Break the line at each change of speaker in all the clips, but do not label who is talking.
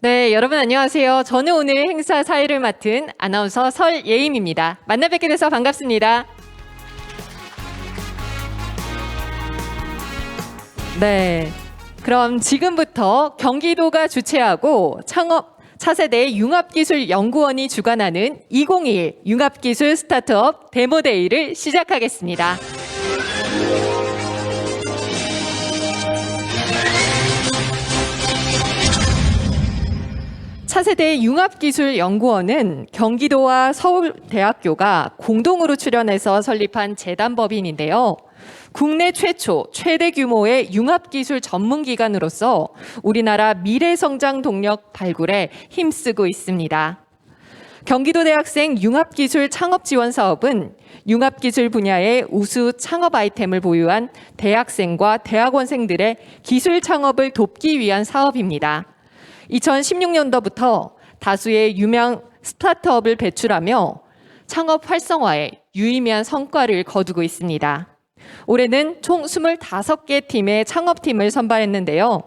네, 여러분 안녕하세요. 저는 오늘 행사 사회를 맡은 아나운서 설예임입니다. 만나 뵙게 돼서 반갑습니다. 네, 그럼 지금부터 경기도가 주최하고 창업 차세대 융합기술연구원이 주관하는 2021 융합기술 스타트업 데모데이를 시작하겠습니다. 차세대 융합기술연구원은 경기도와 서울대학교가 공동으로 출연해서 설립한 재단법인인데요. 국내 최초, 최대 규모의 융합기술 전문기관으로서 우리나라 미래성장 동력 발굴에 힘쓰고 있습니다. 경기도 대학생 융합기술 창업 지원 사업은 융합기술 분야의 우수 창업 아이템을 보유한 대학생과 대학원생들의 기술 창업을 돕기 위한 사업입니다. 2016년도부터 다수의 유명 스타트업을 배출하며 창업 활성화에 유의미한 성과를 거두고 있습니다. 올해는 총 25개 팀의 창업팀을 선발했는데요.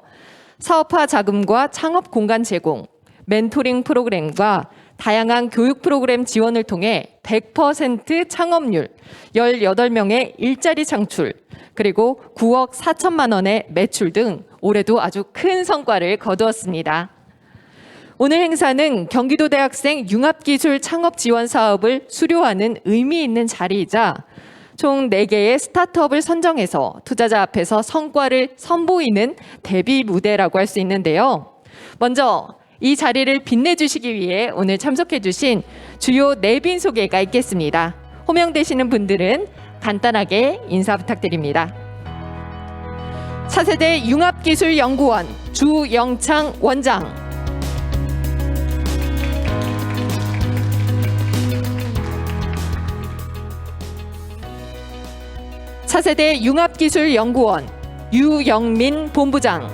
사업화 자금과 창업 공간 제공, 멘토링 프로그램과 다양한 교육 프로그램 지원을 통해 100% 창업률, 18명의 일자리 창출, 그리고 9억 4천만 원의 매출 등 올해도 아주 큰 성과를 거두었습니다. 오늘 행사는 경기도 대학생 융합기술 창업 지원 사업을 수료하는 의미 있는 자리이자 총 4개의 스타트업을 선정해서 투자자 앞에서 성과를 선보이는 데뷔 무대라고 할 수 있는데요. 먼저 이 자리를 빛내주시기 위해 오늘 참석해주신 주요 내빈 소개가 있겠습니다. 호명되시는 분들은 간단하게 인사 부탁드립니다. 차세대 융합기술연구원 주영창 원장, 차세대 융합기술연구원 유영민 본부장,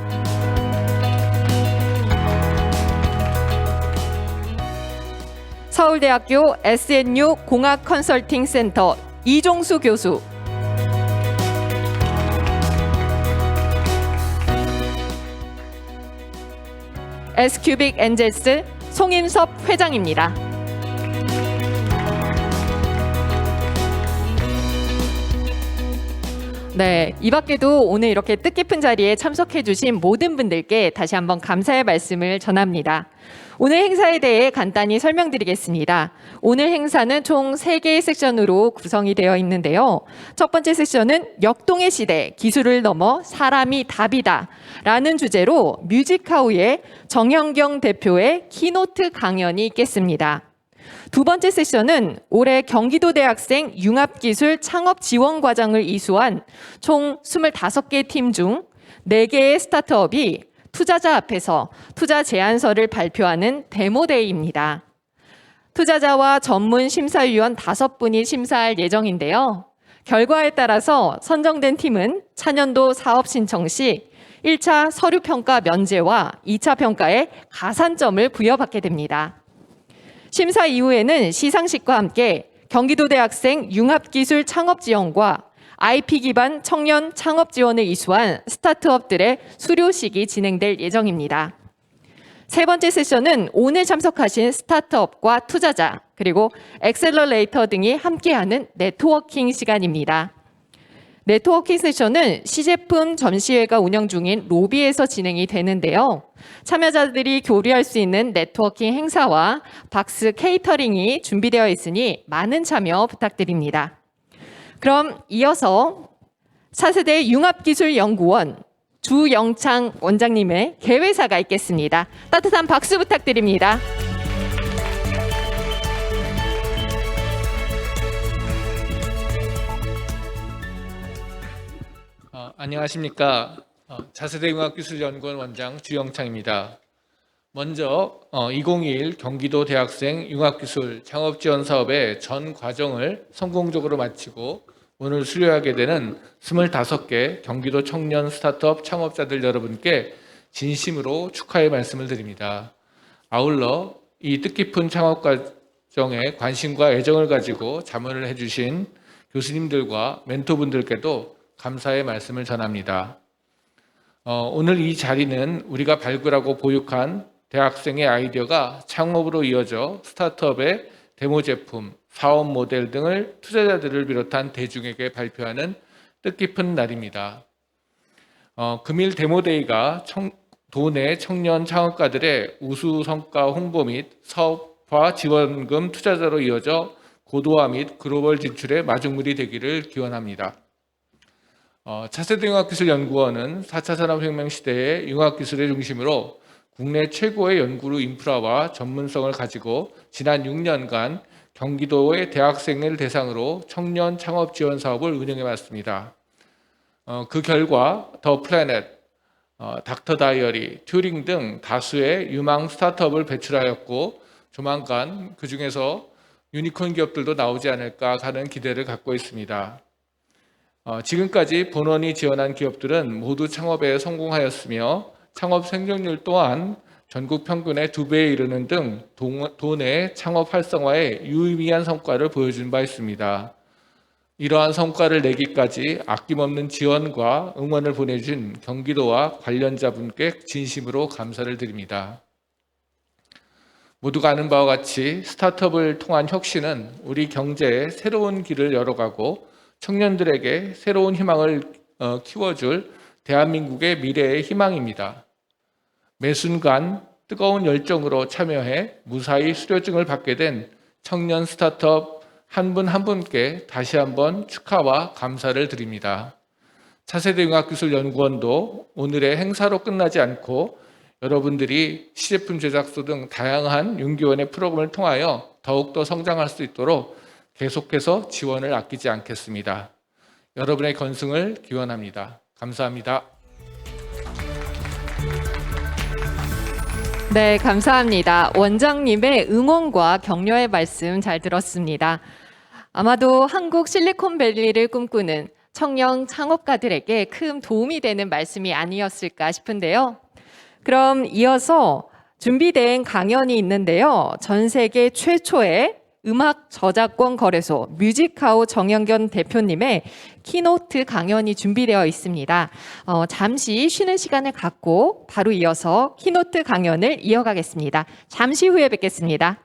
서울대학교 SNU 공학컨설팅센터 이종수 교수, S큐빅 엔젤스 송인섭 회장입니다. 네, 이 밖에도 오늘 이렇게 뜻깊은 자리에 참석해 주신 모든 분들께 다시 한번 감사의 말씀을 전합니다. 오늘 행사에 대해 간단히 설명드리겠습니다. 오늘 행사는 총 3개의 섹션으로 구성이 되어 있는데요. 첫 번째 섹션은 역동의 시대, 기술을 넘어 사람이 답이다 라는 주제로 뮤직하우의 정현경 대표의 키노트 강연이 있겠습니다. 두 번째 세션은 올해 경기도 대학생 융합기술 창업 지원 과정을 이수한 총 25개 팀 중 4개의 스타트업이 투자자 앞에서 투자 제안서를 발표하는 데모데이입니다. 투자자와 전문 심사위원 5분이 심사할 예정인데요. 결과에 따라서 선정된 팀은 차년도 사업 신청 시 1차 서류 평가 면제와 2차 평가에 가산점을 부여받게 됩니다. 심사 이후에는 시상식과 함께 경기도 대학생 융합기술 창업 지원과 IP 기반 청년 창업 지원을 이수한 스타트업들의 수료식이 진행될 예정입니다. 세 번째 세션은 오늘 참석하신 스타트업과 투자자 그리고 엑셀러레이터 등이 함께하는 네트워킹 시간입니다. 네트워킹 세션은 시제품 전시회가 운영 중인 로비에서 진행이 되는데요. 참여자들이 교류할 수 있는 네트워킹 행사와 박스 케이터링이 준비되어 있으니 많은 참여 부탁드립니다. 그럼 이어서 차세대 융합기술연구원 주영창 원장님의 개회사가 있겠습니다. 따뜻한 박수 부탁드립니다.
안녕하십니까. 차세대 융합기술연구원 원장 주영창입니다. 먼저 2021 경기도 대학생 융합기술 창업지원 사업의 전 과정을 성공적으로 마치고 오늘 수료하게 되는 25개 경기도 청년 스타트업 창업자들 여러분께 진심으로 축하의 말씀을 드립니다. 아울러 이 뜻깊은 창업 과정에 관심과 애정을 가지고 자문을 해주신 교수님들과 멘토분들께도 감사의 말씀을 전합니다. 오늘 이 자리는 우리가 발굴하고 보육한 대학생의 아이디어가 창업으로 이어져 스타트업의 데모 제품, 사업 모델 등을 투자자들을 비롯한 대중에게 발표하는 뜻깊은 날입니다. 금일 데모데이가 도내 청년 창업가들의 우수 성과 홍보 및 사업화 지원금 투자자로 이어져 고도화 및 글로벌 진출의 마중물이 되기를 기원합니다. 차세대 융합기술연구원은 4차 산업혁명 시대의 융합기술의 중심으로 국내 최고의 연구로 인프라와 전문성을 가지고 지난 6년간 경기도의 대학생을 대상으로 청년 창업 지원 사업을 운영해 왔습니다. 그 결과 더 플래닛, 닥터 다이어리, 튜링 등 다수의 유망 스타트업을 배출하였고 조만간 그 중에서 유니콘 기업들도 나오지 않을까 하는 기대를 갖고 있습니다. 지금까지 본원이 지원한 기업들은 모두 창업에 성공하였으며 창업 생존율 또한 전국 평균의 2배에 이르는 등 도내 창업 활성화에 유의미한 성과를 보여준 바 있습니다. 이러한 성과를 내기까지 아낌없는 지원과 응원을 보내준 경기도와 관련자분께 진심으로 감사를 드립니다. 모두가 아는 바와 같이 스타트업을 통한 혁신은 우리 경제에 새로운 길을 열어가고 청년들에게 새로운 희망을 키워줄 대한민국의 미래의 희망입니다. 매 순간 뜨거운 열정으로 참여해 무사히 수료증을 받게 된 청년 스타트업 한 분 한 분께 다시 한번 축하와 감사를 드립니다. 차세대 융합기술연구원도 오늘의 행사로 끝나지 않고 여러분들이 시제품 제작소 등 다양한 융기원의 프로그램을 통하여 더욱더 성장할 수 있도록 계속해서 지원을 아끼지 않겠습니다. 여러분의 건승을 기원합니다. 감사합니다.
네, 감사합니다. 원장님의 응원과 격려의 말씀 잘 들었습니다. 아마도 한국 실리콘밸리를 꿈꾸는 청년 창업가들에게 큰 도움이 되는 말씀이 아니었을까 싶은데요. 그럼 이어서 준비된 강연이 있는데요. 전 세계 최초의 음악 저작권 거래소 뮤직하우 정영견 대표님의 키노트 강연이 준비되어 있습니다. 잠시 쉬는 시간을 갖고 바로 이어서 키노트 강연을 이어가겠습니다. 잠시 후에 뵙겠습니다.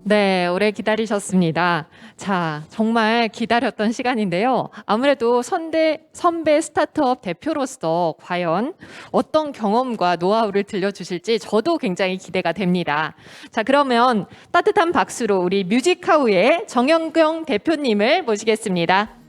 네, 오래 기다리셨습니다. 자, 정말 기다렸던 시간인데요. 아무래도 선배 스타트업 대표로서 과연 어떤 경험과 노하우를 들려주실지 저도 굉장히 기대가 됩니다. 자, 그러면 따뜻한 박수로 우리 뮤직하우의 정영경 대표님을 모시겠습니다.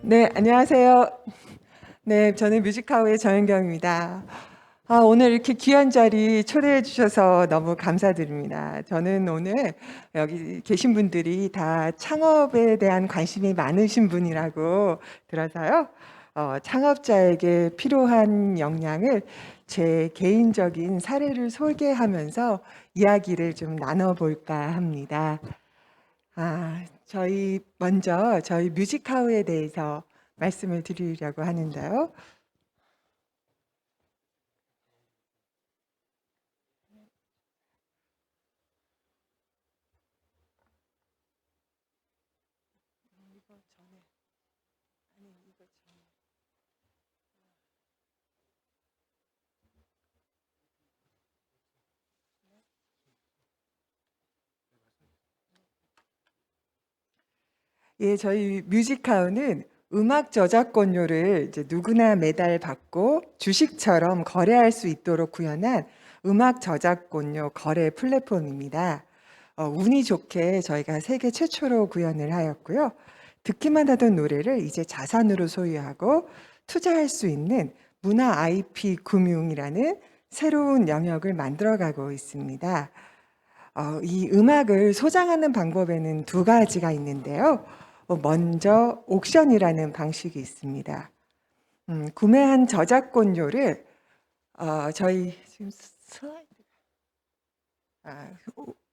네, 안녕하세요. 네, 저는 뮤직하우의 정은경입니다. 오늘 이렇게 귀한 자리 초대해 주셔서 너무 감사드립니다. 저는 오늘 여기 계신 분들이 다 창업에 대한 관심이 많으신 분이라고 들어서요. 창업자에게 필요한 역량을 제 개인적인 사례를 소개하면서 이야기를 좀 나눠볼까 합니다. 먼저 저희 뮤직하우에 대해서 말씀을 드리려고 하는데요. 예, 저희 뮤직하우는 음악 저작권료를 이제 누구나 매달 받고 주식처럼 거래할 수 있도록 구현한 음악 저작권료 거래 플랫폼입니다. 운이 좋게 저희가 세계 최초로 구현을 하였고요. 듣기만 하던 노래를 이제 자산으로 소유하고 투자할 수 있는 문화 IP 금융이라는 새로운 영역을 만들어가고 있습니다. 이 음악을 소장하는 방법에는 두 가지가 있는데요. 먼저 옥션이라는 방식이 있습니다. 구매한 저작권료를 저희 지금 슬라이드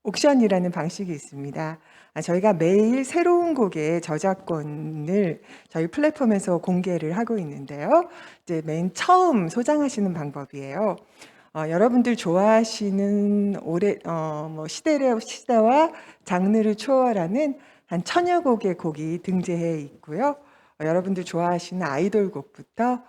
옥션이라는 방식이 있습니다. 저희가 매일 새로운 곡의 저작권을 저희 플랫폼에서 공개를 하고 있는데요. 이제 맨 처음 소장하시는 방법이에요. 여러분들 좋아하시는 시대와 장르를 초월하는 한 1000여 곡의 곡이 등재해 있고요. 여러분들 좋아하시는 아이돌 곡부터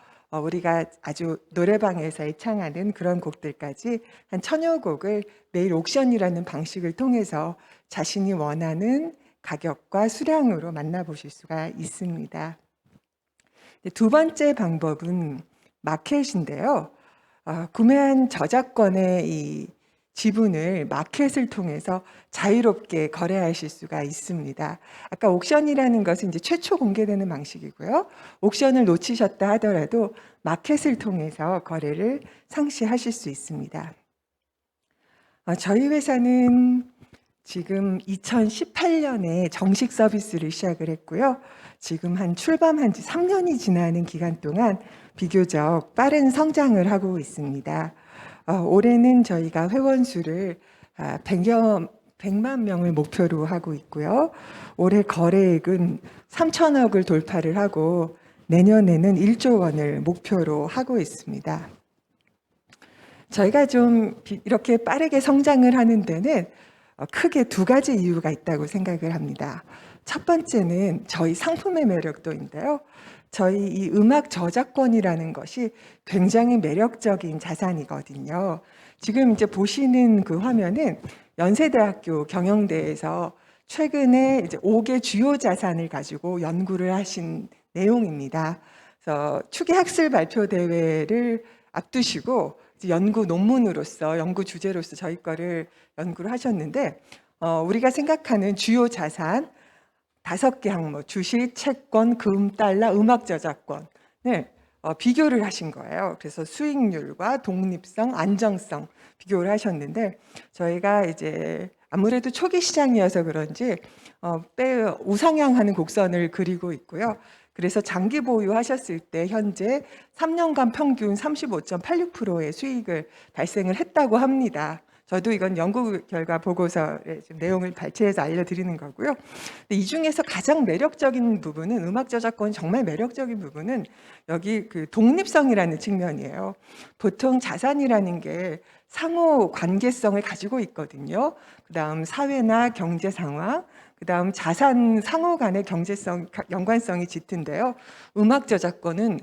우리가 아주 노래방에서 애창하는 그런 곡들까지 한 1000여 곡을 매일 옥션이라는 방식을 통해서 자신이 원하는 가격과 수량으로 만나보실 수가 있습니다. 두 번째 방법은 마켓인데요. 구매한 저작권의 이 지분을 마켓을 통해서 자유롭게 거래하실 수가 있습니다. 아까 옥션이라는 것은 이제 최초 공개되는 방식이고요. 옥션을 놓치셨다 하더라도 마켓을 통해서 거래를 상시하실 수 있습니다. 저희 회사는 지금 2018년에 정식 서비스를 시작을 했고요. 지금 출범한 지 3년이 지나는 기간 동안 비교적 빠른 성장을 하고 있습니다. 올해는 저희가 회원 수를 100만 명을 목표로 하고 있고요. 올해 거래액은 3천억을 돌파를 하고 내년에는 1조 원을 목표로 하고 있습니다. 저희가 좀 이렇게 빠르게 성장을 하는 데는 크게 두 가지 이유가 있다고 생각을 합니다. 첫 번째는 저희 상품의 매력도인데요. 저희 이 음악 저작권이라는 것이 굉장히 매력적인 자산이거든요. 지금 이제 보시는 그 화면은 연세대학교 경영대에서 최근에 이제 5개 주요 자산을 가지고 연구를 하신 내용입니다. 그래서 추계학술 발표 대회를 앞두시고 연구 논문으로서 연구 주제로서 저희 거를 연구를 하셨는데 우리가 생각하는 주요 자산 5개 항목, 주식, 채권, 금, 달러, 음악 저작권을 비교를 하신 거예요. 그래서 수익률과 독립성, 안정성 비교를 하셨는데 저희가 이제 아무래도 초기 시장이어서 그런지 우상향하는 곡선을 그리고 있고요. 그래서 장기 보유하셨을 때 현재 3년간 평균 35.86%의 수익을 달성을 했다고 합니다. 저도 이건 연구 결과 보고서의 내용을 발췌해서 알려드리는 거고요. 근데 이 중에서 가장 매력적인 부분은, 음악 저작권 정말 매력적인 부분은 여기 그 독립성이라는 측면이에요. 보통 자산이라는 게 상호 관계성을 가지고 있거든요. 그다음 사회나 경제 상황, 그다음 자산 상호 간의 경제성, 연관성이 짙은데요. 음악 저작권은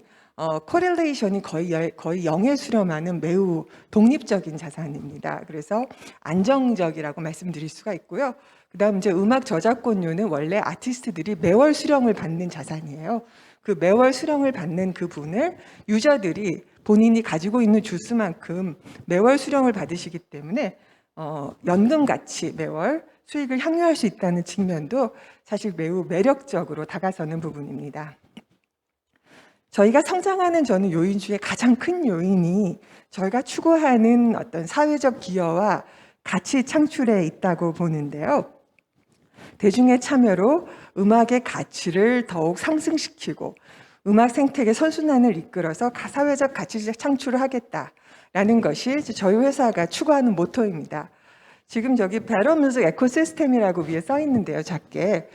코렐레이션이 거의 0에 수렴하는 매우 독립적인 자산입니다. 그래서 안정적이라고 말씀드릴 수가 있고요. 그다음 이제 음악 저작권료는 원래 아티스트들이 매월 수령을 받는 자산이에요. 그 매월 수령을 받는 그 분을 유저들이 본인이 가지고 있는 주수만큼 매월 수령을 받으시기 때문에 연금같이 매월 수익을 향유할 수 있다는 측면도 사실 매우 매력적으로 다가서는 부분입니다. 저희가 성장하는 저는 요인 중에 가장 큰 요인이 저희가 추구하는 어떤 사회적 기여와 가치 창출에 있다고 보는데요. 대중의 참여로 음악의 가치를 더욱 상승시키고 음악 생태계 선순환을 이끌어서 사회적 가치 창출을 하겠다라는 것이 저희 회사가 추구하는 모토입니다. 지금 저기 베러뮤직 에코시스템이라고 위에 써 있는데요, 작게.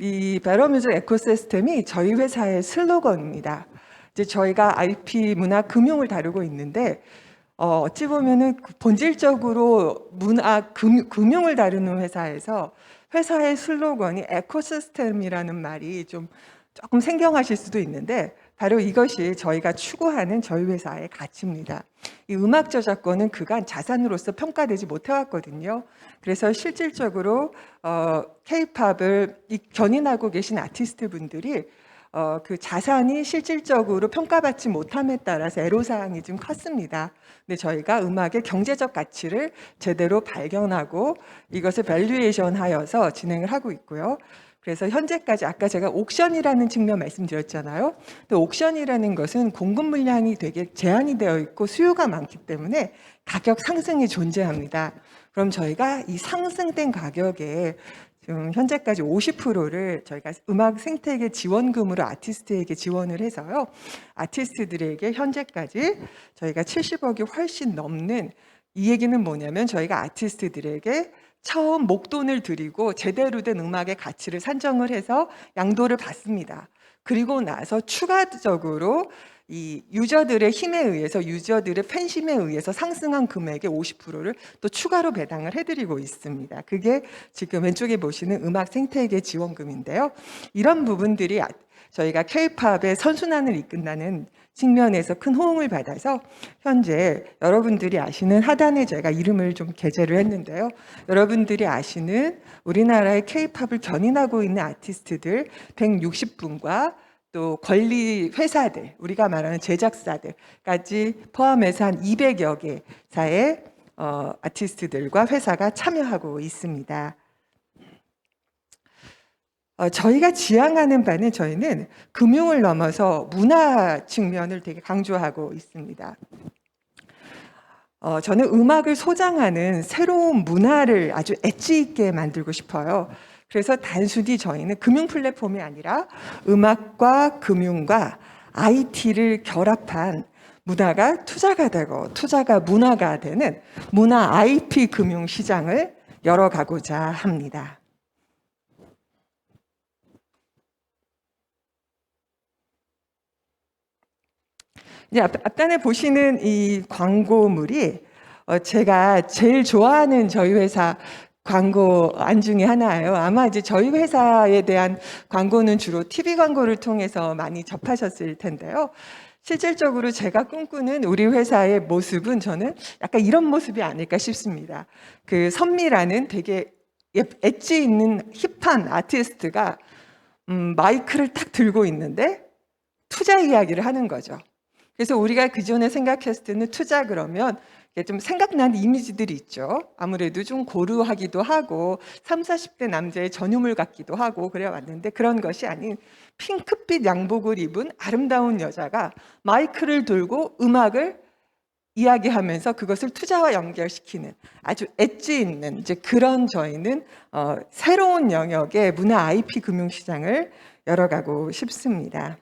이 베러뮤직 에코시스템이 저희 회사의 슬로건입니다. 이제 저희가 IP, 문화, 금융을 다루고 있는데 어찌 보면은 본질적으로 문화, 금융을 다루는 회사에서 회사의 슬로건이 에코시스템이라는 말이 조금 생경하실 수도 있는데 바로 이것이 저희가 추구하는 저희 회사의 가치입니다. 이 음악 저작권은 그간 자산으로서 평가되지 못해왔거든요. 그래서 실질적으로 K-팝을 견인하고 계신 아티스트 분들이 그 자산이 실질적으로 평가받지 못함에 따라서 애로사항이 좀 컸습니다. 근데 저희가 음악의 경제적 가치를 제대로 발견하고 이것을 밸류에이션 하여서 진행을 하고 있고요. 그래서 현재까지 아까 제가 옥션이라는 측면 말씀드렸잖아요. 근데 옥션이라는 것은 공급 물량이 되게 제한이 되어 있고 수요가 많기 때문에 가격 상승이 존재합니다. 그럼 저희가 이 상승된 가격에 지금 현재까지 50%를 저희가 음악 생태계 지원금으로 아티스트에게 지원을 해서요. 아티스트들에게 현재까지 저희가 70억이 훨씬 넘는, 이 얘기는 뭐냐면 저희가 아티스트들에게 처음 목돈을 드리고 제대로 된 음악의 가치를 산정을 해서 양도를 받습니다. 그리고 나서 추가적으로 이 유저들의 힘에 의해서, 유저들의 팬심에 의해서 상승한 금액의 50%를 또 추가로 배당을 해드리고 있습니다. 그게 지금 왼쪽에 보시는 음악 생태계 지원금인데요. 이런 부분들이 저희가 K-팝의 선순환을 이끈다는 측면에서 큰 호응을 받아서 현재 여러분들이 아시는 하단에 제가 이름을 좀 게재를 했는데요. 여러분들이 아시는 우리나라의 K-팝을 견인하고 있는 아티스트들 160분과 또 권리 회사들, 우리가 말하는 제작사들까지 포함해서 한 200여 개사의 아티스트들과 회사가 참여하고 있습니다. 저희가 지향하는 바는 저희는 금융을 넘어서 문화 측면을 되게 강조하고 있습니다. 저는 음악을 소장하는 새로운 문화를 아주 엣지 있게 만들고 싶어요. 그래서 단순히 저희는 금융 플랫폼이 아니라 음악과 금융과 IT를 결합한 문화가 투자가 되고 투자가 문화가 되는 문화 IP 금융 시장을 열어가고자 합니다. 이제 앞단에 보시는 이 광고물이 제가 제일 좋아하는 저희 회사 광고 안 중에 하나예요. 아마 이제 저희 회사에 대한 광고는 주로 TV 광고를 통해서 많이 접하셨을 텐데요. 실질적으로 제가 꿈꾸는 우리 회사의 모습은 저는 약간 이런 모습이 아닐까 싶습니다. 그 선미라는 되게 엣지 있는 힙한 아티스트가 마이크를 딱 들고 있는데 투자 이야기를 하는 거죠. 그래서 우리가 그전에 생각했을 때는 투자 그러면 좀 생각나는 이미지들이 있죠. 아무래도 좀 고루하기도 하고 30, 40대 남자의 전유물 같기도 하고 그래 왔는데 그런 것이 아닌 핑크빛 양복을 입은 아름다운 여자가 마이크를 들고 음악을 이야기하면서 그것을 투자와 연결시키는 아주 엣지 있는 이제 그런 저희는 새로운 영역의 문화 IP 금융시장을 열어가고 싶습니다.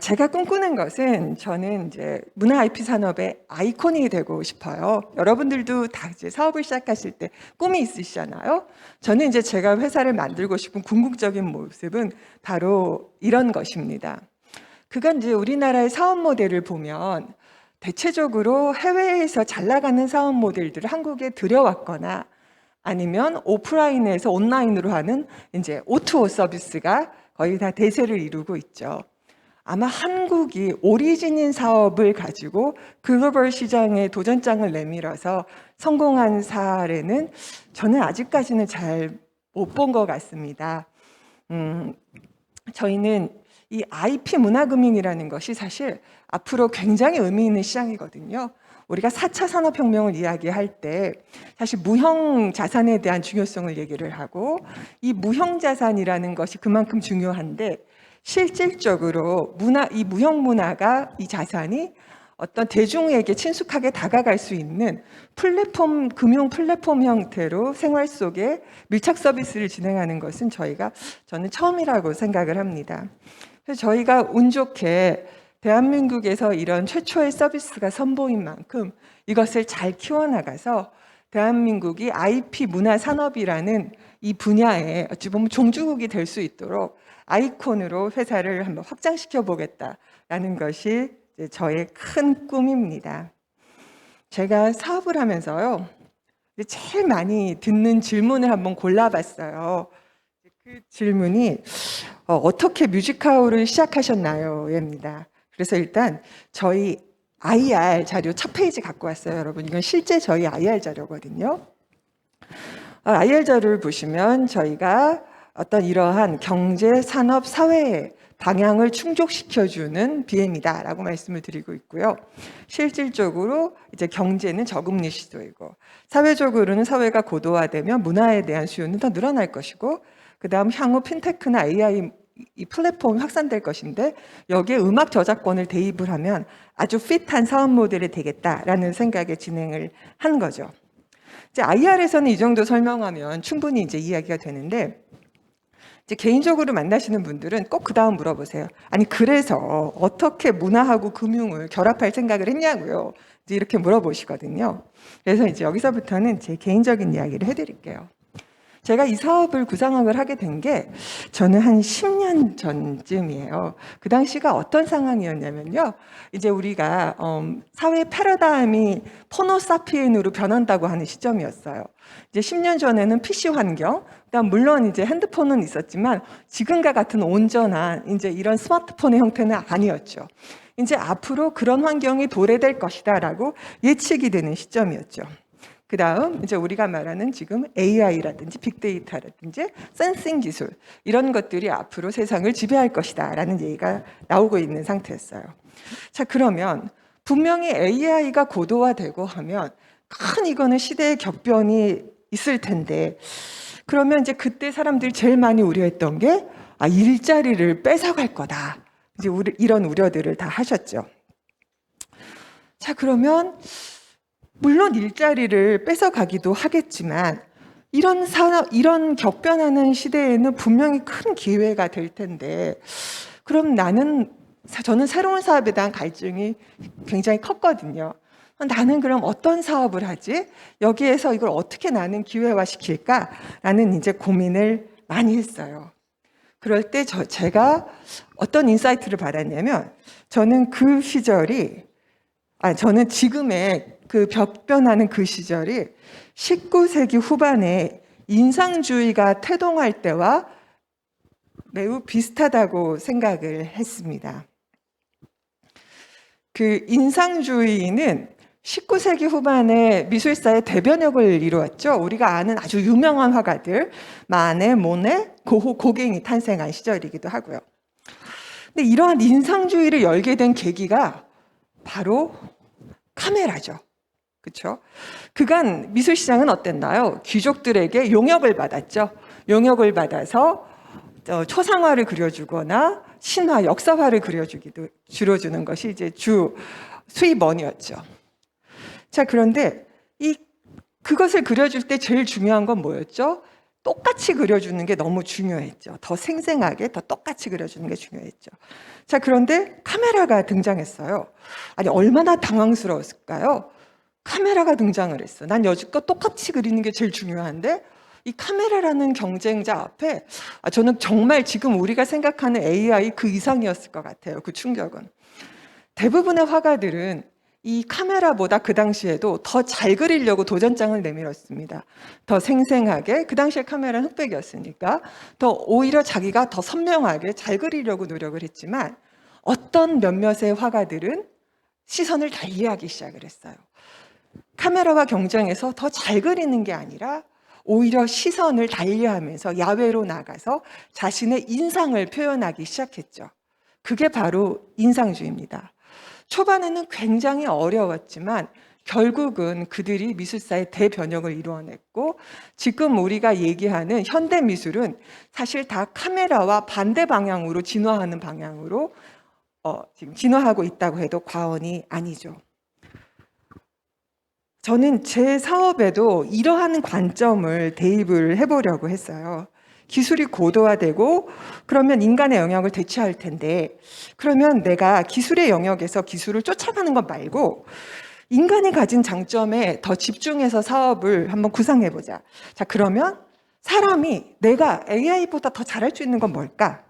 제가 꿈꾸는 것은 저는 이제 문화 IP 산업의 아이콘이 되고 싶어요. 여러분들도 다 이제 사업을 시작하실 때 꿈이 있으시잖아요. 저는 이제 제가 회사를 만들고 싶은 궁극적인 모습은 바로 이런 것입니다. 그건 이제 우리나라의 사업 모델을 보면 대체적으로 해외에서 잘 나가는 사업 모델들을 한국에 들여왔거나 아니면 오프라인에서 온라인으로 하는 이제 O2O 서비스가 거의 다 대세를 이루고 있죠. 아마 한국이 오리진인 사업을 가지고 글로벌 시장에 도전장을 내밀어서 성공한 사례는 저는 아직까지는 잘 못 본 것 같습니다. 저희는 이 IP 문화금융이라는 것이 사실 앞으로 굉장히 의미 있는 시장이거든요. 우리가 4차 산업혁명을 이야기할 때 사실 무형 자산에 대한 중요성을 얘기를 하고 이 무형 자산이라는 것이 그만큼 중요한데 실질적으로 이 무형 문화가 이 자산이 어떤 대중에게 친숙하게 다가갈 수 있는 플랫폼, 금융 플랫폼 형태로 생활 속에 밀착 서비스를 진행하는 것은 저는 처음이라고 생각을 합니다. 그래서 저희가 운 좋게 대한민국에서 이런 최초의 서비스가 선보인 만큼 이것을 잘 키워나가서 대한민국이 IP 문화 산업이라는 이 분야에 어찌 보면 종주국이 될 수 있도록 아이콘으로 회사를 한번 확장시켜 보겠다라는 것이 이제 저의 큰 꿈입니다. 제가 사업을 하면서요, 제일 많이 듣는 질문을 한번 골라봤어요. 그 질문이 어떻게 뮤직하우를 시작하셨나요?입니다. 그래서 일단 저희 IR 자료 첫 페이지 갖고 왔어요, 여러분. 이건 실제 저희 IR 자료거든요. IR 자료를 보시면 저희가 어떤 이러한 경제, 산업, 사회의 방향을 충족시켜주는 BM이다라고 말씀을 드리고 있고요. 실질적으로 이제 경제는 저금리 시도이고, 사회적으로는 사회가 고도화되면 문화에 대한 수요는 더 늘어날 것이고, 그 다음 향후 핀테크나 AI 이 플랫폼이 확산될 것인데 여기에 음악 저작권을 대입을 하면 아주 핏한 사업 모델이 되겠다라는 생각에 진행을 한 거죠. 이제 IR에서는 이 정도 설명하면 충분히 이제 이야기가 되는데 이제 개인적으로 만나시는 분들은 꼭 그 다음 물어보세요. 아니 그래서 어떻게 문화하고 금융을 결합할 생각을 했냐고요. 이제 이렇게 물어보시거든요. 그래서 이제 여기서부터는 제 개인적인 이야기를 해드릴게요. 제가 이 사업을 구상을 하게 된 게 저는 한 10년 전쯤이에요. 그 당시가 어떤 상황이었냐면요. 이제 우리가 사회 패러다임이 포노사피엔으로 변한다고 하는 시점이었어요. 이제 10년 전에는 PC 환경, 그다음 물론 이제 핸드폰은 있었지만 지금과 같은 온전한 이제 이런 스마트폰의 형태는 아니었죠. 이제 앞으로 그런 환경이 도래될 것이다라고 예측이 되는 시점이었죠. 그 다음 이제 우리가 말하는 지금 AI라든지 빅데이터라든지 센싱 기술 이런 것들이 앞으로 세상을 지배할 것이다 라는 얘기가 나오고 있는 상태였어요. 자, 그러면 분명히 AI가 고도화되고 하면 큰 이거는 시대의 격변이 있을 텐데 그러면 이제 그때 사람들이 제일 많이 우려했던 게 일자리를 뺏어갈 거다. 이제 이런 우려들을 다 하셨죠. 자, 그러면 물론 일자리를 뺏어가기도 하겠지만 이런 격변하는 시대에는 분명히 큰 기회가 될 텐데 그럼 저는 새로운 사업에 대한 갈증이 굉장히 컸거든요. 나는 그럼 어떤 사업을 하지? 여기에서 이걸 어떻게 나는 기회화시킬까라는 이제 고민을 많이 했어요. 그럴 때 제가 어떤 인사이트를 받았냐면 저는 저는 지금의 그 격변하는 그 시절이 19세기 후반에 인상주의가 태동할 때와 매우 비슷하다고 생각을 했습니다. 그 인상주의는 19세기 후반에 미술사의 대변혁을 이루었죠. 우리가 아는 아주 유명한 화가들 마네, 모네, 고갱이 탄생한 시절이기도 하고요. 근데 이러한 인상주의를 열게 된 계기가 바로 카메라죠. 그렇죠? 그간 미술 시장은 어땠나요? 귀족들에게 용역을 받았죠. 용역을 받아서 초상화를 그려주거나 신화, 역사화를 줄여주는 것이 이제 주 수입원이었죠. 자, 그런데 그것을 그려줄 때 제일 중요한 건 뭐였죠? 똑같이 그려주는 게 너무 중요했죠. 더 생생하게, 더 똑같이 그려주는 게 중요했죠. 자, 그런데 카메라가 등장했어요. 아니, 얼마나 당황스러웠을까요? 카메라가 등장을 했어. 난 여지껏 똑같이 그리는 게 제일 중요한데 이 카메라라는 경쟁자 앞에 저는 정말 지금 우리가 생각하는 AI 그 이상이었을 것 같아요. 그 충격은. 대부분의 화가들은 이 카메라보다 그 당시에도 더 잘 그리려고 도전장을 내밀었습니다. 더 생생하게, 그 당시에 카메라는 흑백이었으니까 더 오히려 자기가 더 선명하게 잘 그리려고 노력을 했지만 어떤 몇몇의 화가들은 시선을 달리하기 시작을 했어요. 카메라와 경쟁해서 더 잘 그리는 게 아니라 오히려 시선을 달리하면서 야외로 나가서 자신의 인상을 표현하기 시작했죠. 그게 바로 인상주의입니다. 초반에는 굉장히 어려웠지만 결국은 그들이 미술사의 대변혁을 이루어냈고 지금 우리가 얘기하는 현대미술은 사실 다 카메라와 반대 방향으로 진화하는 방향으로 지금 진화하고 있다고 해도 과언이 아니죠. 저는 제 사업에도 이러한 관점을 대입을 해보려고 했어요. 기술이 고도화되고 그러면 인간의 영역을 대체할 텐데 그러면 내가 기술의 영역에서 기술을 쫓아가는 것 말고 인간이 가진 장점에 더 집중해서 사업을 한번 구상해보자. 자, 그러면 사람이 내가 AI보다 더 잘할 수 있는 건 뭘까?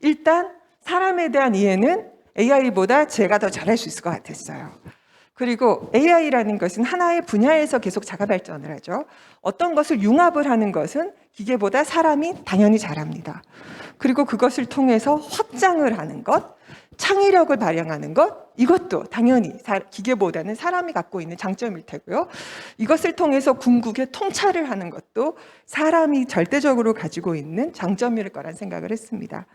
일단 사람에 대한 이해는 AI보다 제가 더 잘할 수 있을 것 같았어요. 그리고 AI라는 것은 하나의 분야에서 계속 자가 발전을 하죠. 어떤 것을 융합을 하는 것은 기계보다 사람이 당연히 잘합니다. 그리고 그것을 통해서 확장을 하는 것, 창의력을 발휘하는 것, 이것도 당연히 기계보다는 사람이 갖고 있는 장점일 테고요. 이것을 통해서 궁극의 통찰을 하는 것도 사람이 절대적으로 가지고 있는 장점일 거란 생각을 했습니다.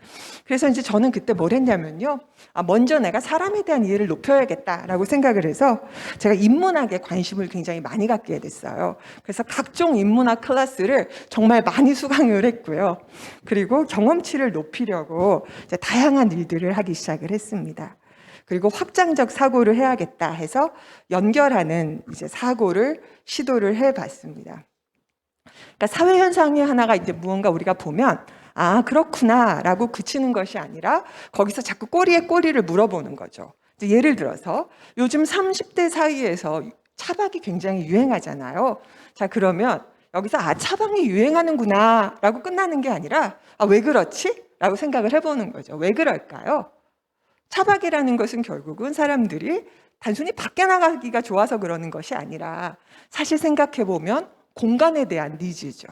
그래서 이제 저는 그때 뭘 했냐면요. 먼저 내가 사람에 대한 이해를 높여야겠다라고 생각을 해서 제가 인문학에 관심을 굉장히 많이 갖게 됐어요. 그래서 각종 인문학 클래스를 정말 많이 수강을 했고요. 그리고 경험치를 높이려고 이제 다양한 일들을 하기 시작을 했습니다. 그리고 확장적 사고를 해야겠다 해서 연결하는 이제 사고를 시도를 해봤습니다. 그러니까 사회 현상의 하나가 이제 무언가 우리가 보면 그렇구나라고 그치는 것이 아니라 거기서 자꾸 꼬리에 꼬리를 물어보는 거죠. 예를 들어서 요즘 30대 사이에서 차박이 굉장히 유행하잖아요. 자, 그러면 여기서 차박이 유행하는구나라고 끝나는 게 아니라 왜 그렇지? 라고 생각을 해보는 거죠. 왜 그럴까요? 차박이라는 것은 결국은 사람들이 단순히 밖에 나가기가 좋아서 그러는 것이 아니라 사실 생각해보면 공간에 대한 니즈죠.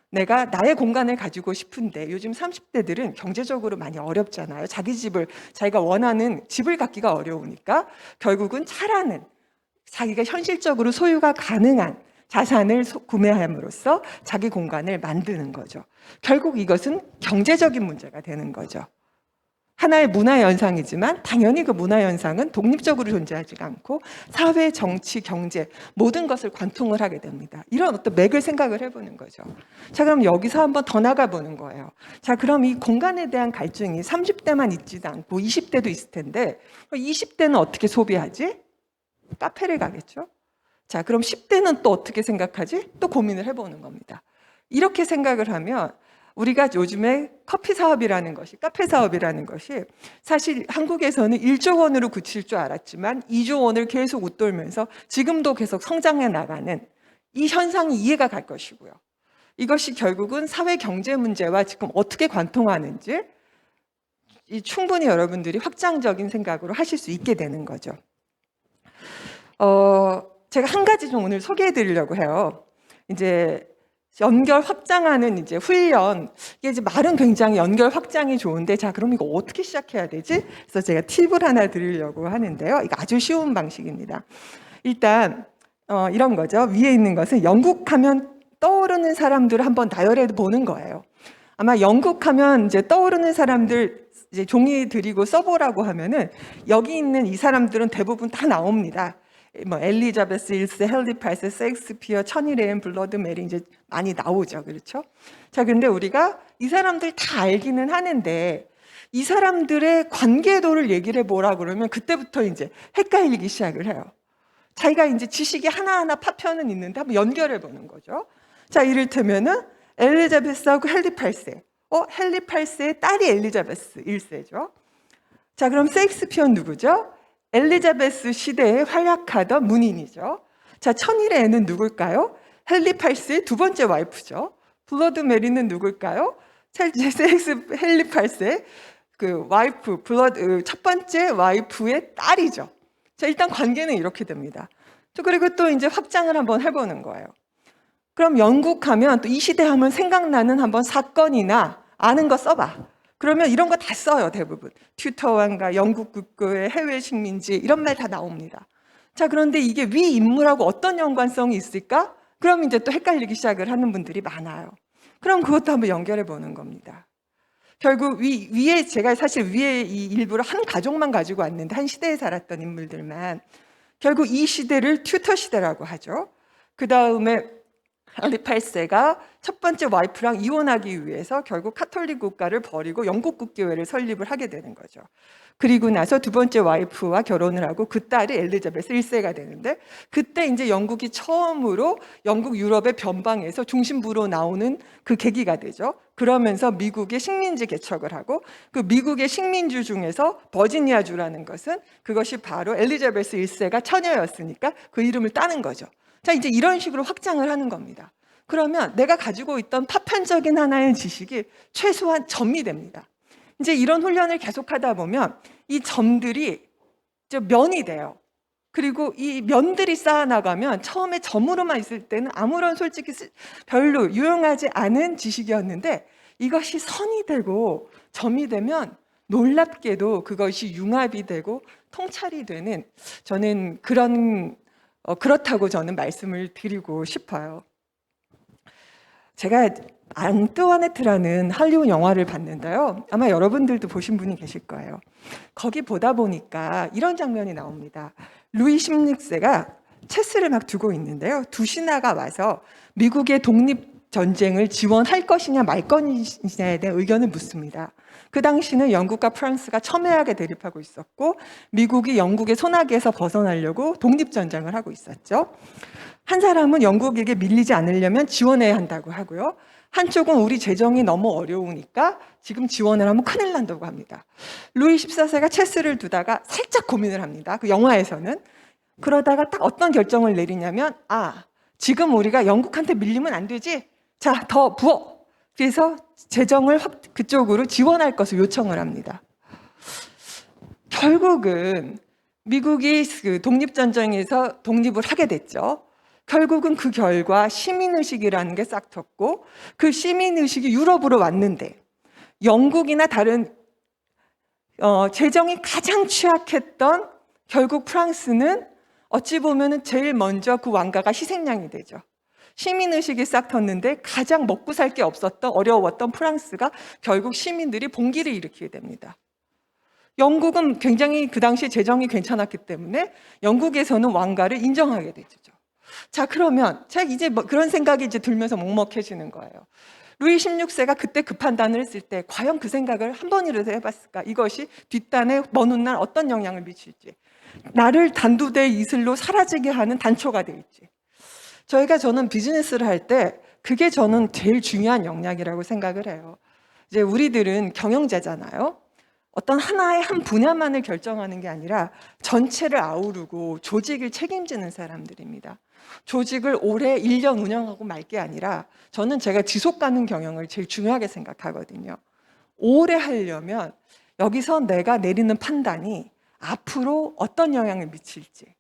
내가 나의 공간을 가지고 싶은데 요즘 30대들은 경제적으로 많이 어렵잖아요. 자기 집을 자기가 원하는 집을 갖기가 어려우니까 결국은 차라는 자기가 현실적으로 소유가 가능한 자산을 구매함으로써 자기 공간을 만드는 거죠. 결국 이것은 경제적인 문제가 되는 거죠. 하나의 문화현상이지만 당연히 그 문화현상은 독립적으로 존재하지 않고 사회, 정치, 경제 모든 것을 관통을 하게 됩니다. 이런 어떤 맥을 생각을 해보는 거죠. 자, 그럼 여기서 한번 더 나가보는 거예요. 자, 그럼 이 공간에 대한 갈증이 30대만 있지도 않고 20대도 있을 텐데 20대는 어떻게 소비하지? 카페를 가겠죠. 자, 그럼 10대는 또 어떻게 생각하지? 또 고민을 해보는 겁니다. 이렇게 생각을 하면 우리가 요즘에 커피 사업이라는 것이, 카페 사업이라는 것이 사실 한국에서는 1조 원으로 그칠 줄 알았지만 2조 원을 계속 웃돌면서 지금도 계속 성장해 나가는 이 현상이 이해가 갈 것이고요. 이것이 결국은 사회 경제 문제와 지금 어떻게 관통하는지 충분히 여러분들이 확장적인 생각으로 하실 수 있게 되는 거죠. 제가 한 가지 좀 오늘 소개해 드리려고 해요. 이제 연결 확장하는 이제 훈련. 이게 이제 말은 굉장히 연결 확장이 좋은데, 자, 그럼 이거 어떻게 시작해야 되지? 그래서 제가 팁을 하나 드리려고 하는데요. 이거 아주 쉬운 방식입니다. 일단, 이런 거죠. 위에 있는 것은 영국하면 떠오르는 사람들을 한번 나열해 보는 거예요. 아마 영국하면 이제 떠오르는 사람들 이제 종이 드리고 써보라고 하면은 여기 있는 이 사람들은 대부분 다 나옵니다. 뭐 엘리자베스 1세, 헨리 8세, 셰익스피어, 천이레인, 블러드 메리 이제 많이 나오죠. 그렇죠? 자, 근데 우리가 이 사람들 다 알기는 하는데 이 사람들의 관계도를 얘기를 해보라 그러면 그때부터 이제 헷갈리기 시작을 해요. 자기가 이제 지식이 하나하나 파편은 있는데 한번 연결해 보는 거죠. 자, 이를테면은 엘리자베스하고 헨리 8세. 헨리 8세의 딸이 엘리자베스 1세죠. 자, 그럼 셰익스피어는 누구죠? 엘리자베스 시대에 활약하던 문인이죠. 자, 천일의 애는 누굴까요? 헨리 8세의 두 번째 와이프죠. 블러드 메리는 누굴까요? 헨리 8세 그 와이프, 첫 번째 와이프의 딸이죠. 자, 일단 관계는 이렇게 됩니다. 그리고 또 이제 확장을 한번 해보는 거예요. 그럼 영국 하면 또 이 시대 하면 생각나는 한번 사건이나 아는 거 써봐. 그러면 이런 거 다 써요, 대부분. 튜터 왕가, 영국 국고의 해외 식민지 이런 말 다 나옵니다. 자, 그런데 이게 위 인물하고 어떤 연관성이 있을까? 그럼 이제 또 헷갈리기 시작을 하는 분들이 많아요. 그럼 그것도 한번 연결해 보는 겁니다. 결국 위에 제가 사실 위에 이 일부러 한 가족만 가지고 왔는데 한 시대에 살았던 인물들만 결국 이 시대를 튜터 시대라고 하죠. 그 다음에 헨리 8세가 첫 번째 와이프랑 이혼하기 위해서 결국 카톨릭 국가를 버리고 영국 국교회를 설립을 하게 되는 거죠. 그리고 나서 두 번째 와이프와 결혼을 하고 그 딸이 엘리자베스 1세가 되는데 그때 이제 영국이 처음으로 영국 유럽의 변방에서 중심부로 나오는 그 계기가 되죠. 그러면서 미국의 식민지 개척을 하고 그 미국의 식민주 중에서 버지니아주라는 것은 그것이 바로 엘리자베스 1세가 처녀였으니까 그 이름을 따는 거죠. 자, 이제 이런 식으로 확장을 하는 겁니다. 그러면 내가 가지고 있던 파편적인 하나의 지식이 최소한 점이 됩니다. 이제 이런 훈련을 계속하다 보면 이 점들이 이제 면이 돼요. 그리고 이 면들이 쌓아나가면 처음에 점으로만 있을 때는 아무런 솔직히 별로 유용하지 않은 지식이었는데 이것이 선이 되고 점이 되면 놀랍게도 그것이 융합이 되고 통찰이 되는 저는 그렇다고 저는 말씀을 드리고 싶어요. 제가 앙뚜아네트라는 할리우드 영화를 봤는데요. 아마 여러분들도 보신 분이 계실 거예요. 거기 보다 보니까 이런 장면이 나옵니다. 루이 16세가 체스를 막 두고 있는데요. 두 신하가 와서 미국의 독립전쟁을 지원할 것이냐 말 것이냐에 대한 의견을 묻습니다. 그 당시는 영국과 프랑스가 첨예하게 대립하고 있었고 미국이 영국의 손아귀에서 벗어나려고 독립전쟁을 하고 있었죠. 한 사람은 영국에게 밀리지 않으려면 지원해야 한다고 하고요. 한쪽은 우리 재정이 너무 어려우니까 지금 지원을 하면 큰일 난다고 합니다. 루이 14세가 체스를 두다가 살짝 고민을 합니다. 그 영화에서는. 그러다가 딱 어떤 결정을 내리냐면 지금 우리가 영국한테 밀리면 안 되지? 자, 더 부어! 그래서 재정을 그쪽으로 지원할 것을 요청을 합니다. 결국은 미국이 그 독립전쟁에서 독립을 하게 됐죠. 결국은 그 결과 시민의식이라는 게 싹 텄고 그 시민의식이 유럽으로 왔는데 영국이나 다른 재정이 가장 취약했던 결국 프랑스는 어찌 보면 제일 먼저 그 왕가가 희생양이 되죠. 시민의식이 싹 텄는데 가장 먹고 살 게 없었던 어려웠던 프랑스가 결국 시민들이 봉기를 일으키게 됩니다. 영국은 굉장히 그 당시 재정이 괜찮았기 때문에 영국에서는 왕가를 인정하게 되죠. 자, 그러면 제가 이제 그런 생각이 이제 들면서 먹먹해지는 거예요. 루이 16세가 그때 그 판단을 했을 때 과연 그 생각을 한 번이라도 해봤을까? 이것이 뒷단에 먼 훗날 어떤 영향을 미칠지, 나를 단두대의 이슬로 사라지게 하는 단초가 될지. 저는 비즈니스를 할 때 그게 저는 제일 중요한 역량이라고 생각을 해요. 이제 우리들은 경영자잖아요. 어떤 하나의 한 분야만을 결정하는 게 아니라 전체를 아우르고 조직을 책임지는 사람들입니다. 조직을 오래 1년 운영하고 말 게 아니라 저는 제가 지속 가능 경영을 제일 중요하게 생각하거든요. 오래 하려면 여기서 내가 내리는 판단이 앞으로 어떤 영향을 미칠지,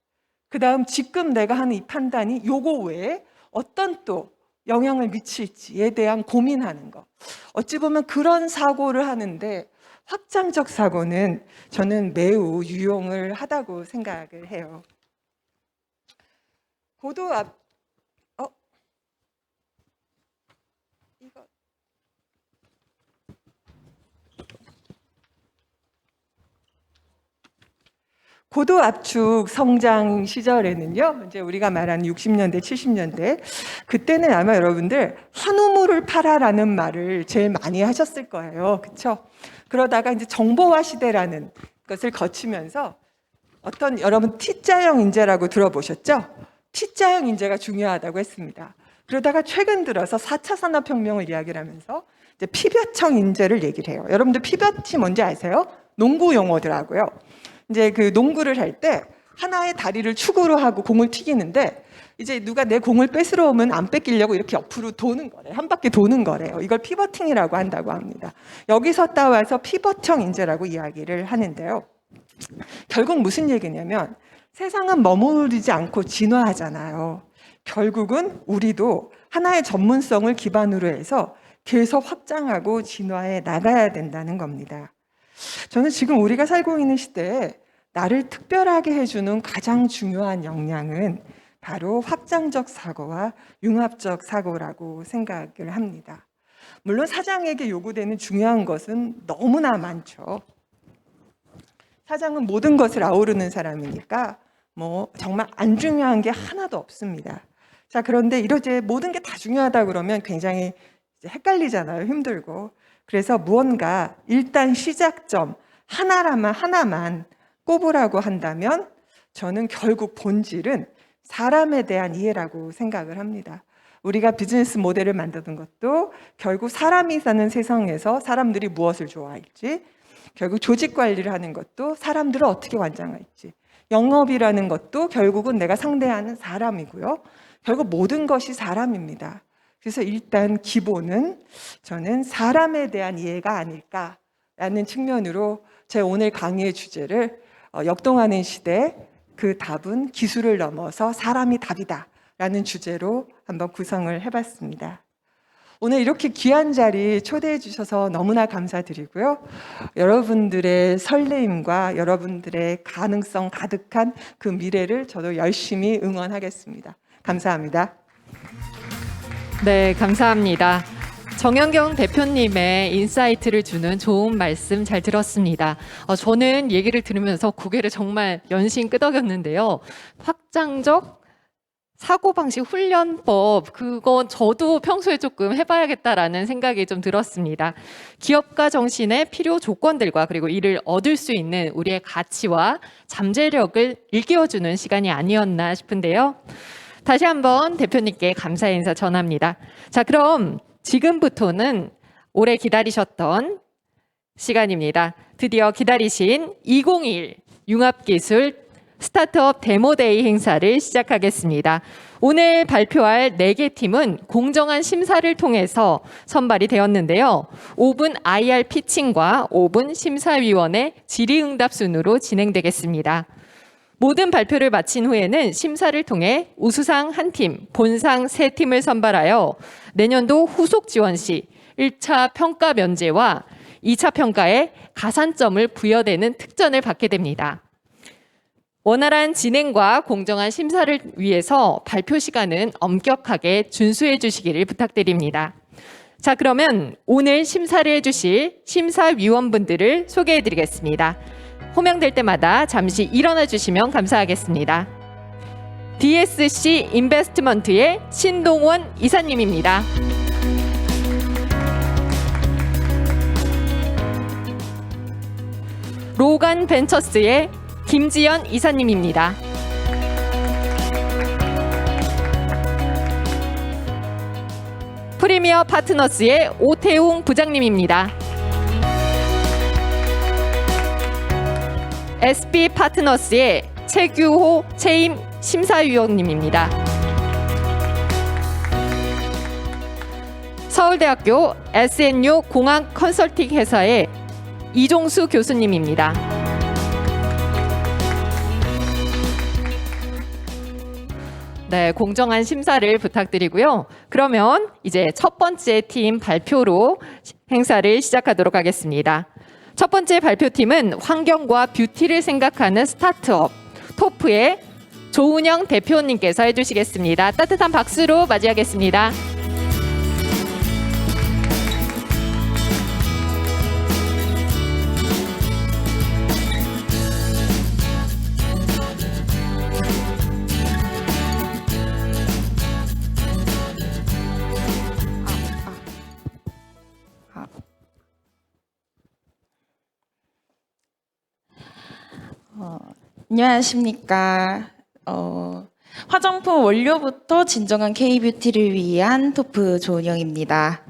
그 다음 지금 내가 하는 이 판단이 요거 외에 어떤 또 영향을 미칠지에 대한 고민하는 거. 어찌 보면 그런 사고를 하는데 확장적 사고는 저는 매우 유용을 하다고 생각을 해요. 고도압축 성장 시절에는요, 이제 우리가 말하는 60년대, 70년대, 그때는 아마 여러분들 한우물을 팔아라는 말을 제일 많이 하셨을 거예요. 그렇죠? 그러다가 이제 정보화 시대라는 것을 거치면서 여러분 T자형 인재라고 들어보셨죠? T자형 인재가 중요하다고 했습니다. 그러다가 최근 들어서 4차 산업혁명을 이야기를 하면서 이제 피벗형 인재를 얘기를 해요. 여러분들 피벗이 뭔지 아세요? 농구 용어더라고요. 이제 그 농구를 할 때 하나의 다리를 축으로 하고 공을 튀기는데 이제 누가 내 공을 뺏으러 오면 안 뺏기려고 이렇게 옆으로 도는 거래요. 한 바퀴 도는 거래요. 이걸 피벗팅이라고 한다고 합니다. 여기서 따와서 피벗형 인재라고 이야기를 하는데요. 결국 무슨 얘기냐면 세상은 머무르지 않고 진화하잖아요. 결국은 우리도 하나의 전문성을 기반으로 해서 계속 확장하고 진화해 나가야 된다는 겁니다. 저는 지금 우리가 살고 있는 시대에 나를 특별하게 해주는 가장 중요한 역량은 바로 확장적 사고와 융합적 사고라고 생각을 합니다. 물론 사장에게 요구되는 중요한 것은 너무나 많죠. 사장은 모든 것을 아우르는 사람이니까 뭐 정말 안 중요한 게 하나도 없습니다. 자, 그런데 이러제 모든 게 다 중요하다 그러면 굉장히 헷갈리잖아요. 힘들고. 그래서 무언가 일단 시작점 하나만 꼽으라고 한다면 저는 결국 본질은 사람에 대한 이해라고 생각을 합니다. 우리가 비즈니스 모델을 만드는 것도 결국 사람이 사는 세상에서 사람들이 무엇을 좋아할지, 결국 조직 관리를 하는 것도 사람들을 어떻게 완장할지, 영업이라는 것도 결국은 내가 상대하는 사람이고요. 결국 모든 것이 사람입니다. 그래서 일단 기본은 저는 사람에 대한 이해가 아닐까라는 측면으로 제 오늘 강의의 주제를 역동하는 시대, 그 답은 기술을 넘어서 사람이 답이다라는 주제로 한번 구성을 해봤습니다. 오늘 이렇게 귀한 자리 초대해 주셔서 너무나 감사드리고요. 여러분들의 설레임과 여러분들의 가능성 가득한 그 미래를 저도 열심히 응원하겠습니다. 감사합니다.
네, 감사합니다. 정현경 대표님의 인사이트를 주는 좋은 말씀 잘 들었습니다. 저는 얘기를 들으면서 고개를 정말 연신 끄덕였는데요. 확장적 사고방식 훈련법, 그건 저도 평소에 조금 해봐야겠다라는 생각이 좀 들었습니다. 기업가 정신의 필요 조건들과 그리고 이를 얻을 수 있는 우리의 가치와 잠재력을 일깨워주는 시간이 아니었나 싶은데요. 다시 한번 대표님께 감사의 인사 전합니다. 자, 그럼 지금부터는 오래 기다리셨던 시간입니다. 드디어 기다리신 2021 융합기술 스타트업 데모데이 행사를 시작하겠습니다. 오늘 발표할 4개 팀은 공정한 심사를 통해서 선발이 되었는데요. 5분 IR 피칭과 5분 심사위원의 질의응답 순으로 진행되겠습니다. 모든 발표를 마친 후에는 심사를 통해 우수상 1팀, 본상 3팀을 선발하여 내년도 후속 지원 시 1차 평가 면제와 2차 평가에 가산점을 부여되는 특전을 받게 됩니다. 원활한 진행과 공정한 심사를 위해서 발표 시간은 엄격하게 준수해 주시기를 부탁드립니다. 자, 그러면 오늘 심사를 해주실 심사위원분들을 소개해 드리겠습니다. 호명될 때마다 잠시 일어나 주시면 감사하겠습니다. DSC 인베스트먼트의 신동원 이사님입니다. 로간 벤처스의 김지연 이사님입니다. 프리미어 파트너스의 오태웅 부장님입니다. SB 파트너스의 최규호 채임 심사위원님입니다. 서울대학교 SNU 공학 컨설팅 회사의 이종수 교수님입니다. 네, 공정한 심사를 부탁드리고요. 그러면 이제 첫 번째 팀 발표로 행사를 시작하도록 하겠습니다. 첫 번째 발표팀은 환경과 뷰티를 생각하는 스타트업 토프의 조은영 대표님께서 해주시겠습니다. 따뜻한 박수로 맞이하겠습니다.
안녕하십니까. 화장품 원료부터 진정한 K-뷰티를 위한 토프 조은영입니다.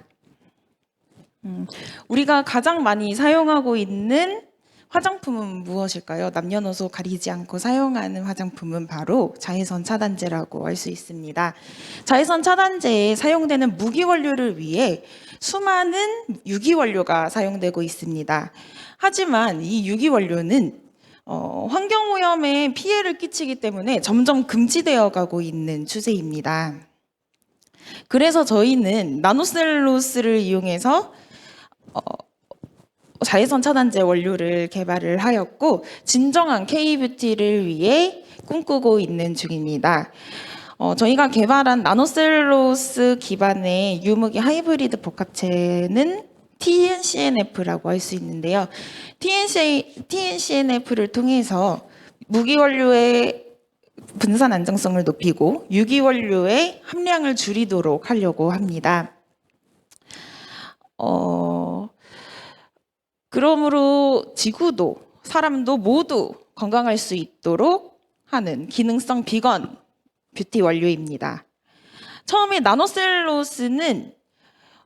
우리가 가장 많이 사용하고 있는 화장품은 무엇일까요? 남녀노소 가리지 않고 사용하는 화장품은 바로 자외선 차단제라고 할 수 있습니다. 자외선 차단제에 사용되는 무기원료를 위해 수많은 유기원료가 사용되고 있습니다. 하지만 이 유기원료는 환경오염에 피해를 끼치기 때문에 점점 금지되어 가고 있는 추세입니다. 그래서 저희는 나노셀룰로스를 이용해서 자외선 차단제 원료를 개발을 하였고 진정한 K-뷰티를 위해 꿈꾸고 있는 중입니다. 저희가 개발한 나노셀룰로스 기반의 유무기 하이브리드 복합체는 TNCNF라고 할 수 있는데요. TNCNF를 통해서 무기원료의 분산 안정성을 높이고 유기원료의 함량을 줄이도록 하려고 합니다. 그러므로 지구도 사람도 모두 건강할 수 있도록 하는 기능성 비건 뷰티 원료입니다. 처음에 나노셀룰로스는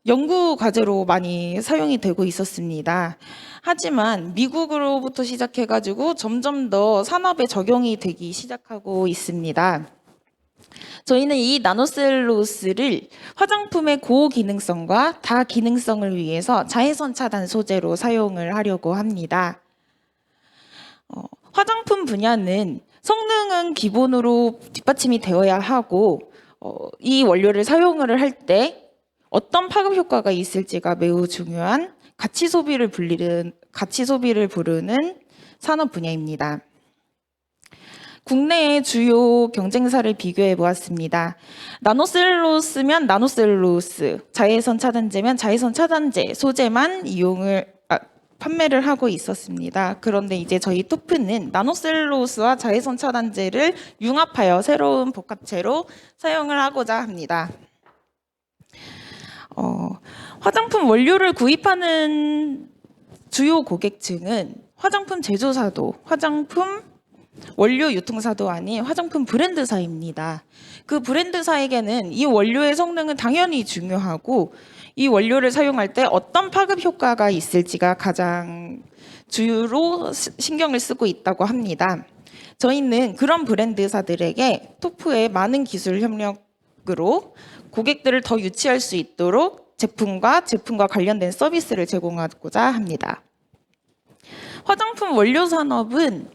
연구 과제로 많이 사용이 되고 있었습니다. 하지만 미국으로부터 시작해가지고 점점 더 산업에 적용이 되기 시작하고 있습니다. 저희는 이 나노셀룰로스를 화장품의 고기능성과 다기능성을 위해서 자외선 차단 소재로 사용을 하려고 합니다. 화장품 분야는 성능은 기본으로 뒷받침이 되어야 하고 이 원료를 사용을 할 때 어떤 파급 효과가 있을지가 매우 중요한 가치 소비를 부르는 산업 분야입니다. 국내의 주요 경쟁사를 비교해 보았습니다. 나노셀룰로스면 나노셀룰로스, 자외선 차단제면 자외선 차단제 소재만 판매를 하고 있었습니다. 그런데 이제 저희 토프는 나노셀룰로스와 자외선 차단제를 융합하여 새로운 복합체로 사용을 하고자 합니다. 화장품 원료를 구입하는 주요 고객층은 화장품 제조사도, 화장품 원료 유통사도 아닌 화장품 브랜드사입니다. 그 브랜드사에게는 이 원료의 성능은 당연히 중요하고 이 원료를 사용할 때 어떤 파급 효과가 있을지가 가장 주요로 신경을 쓰고 있다고 합니다. 저희는 그런 브랜드사들에게 토프의 많은 기술 협력으로 고객들을 더 유치할 수 있도록 제품과 관련된 서비스를 제공하고자 합니다. 화장품 원료 산업은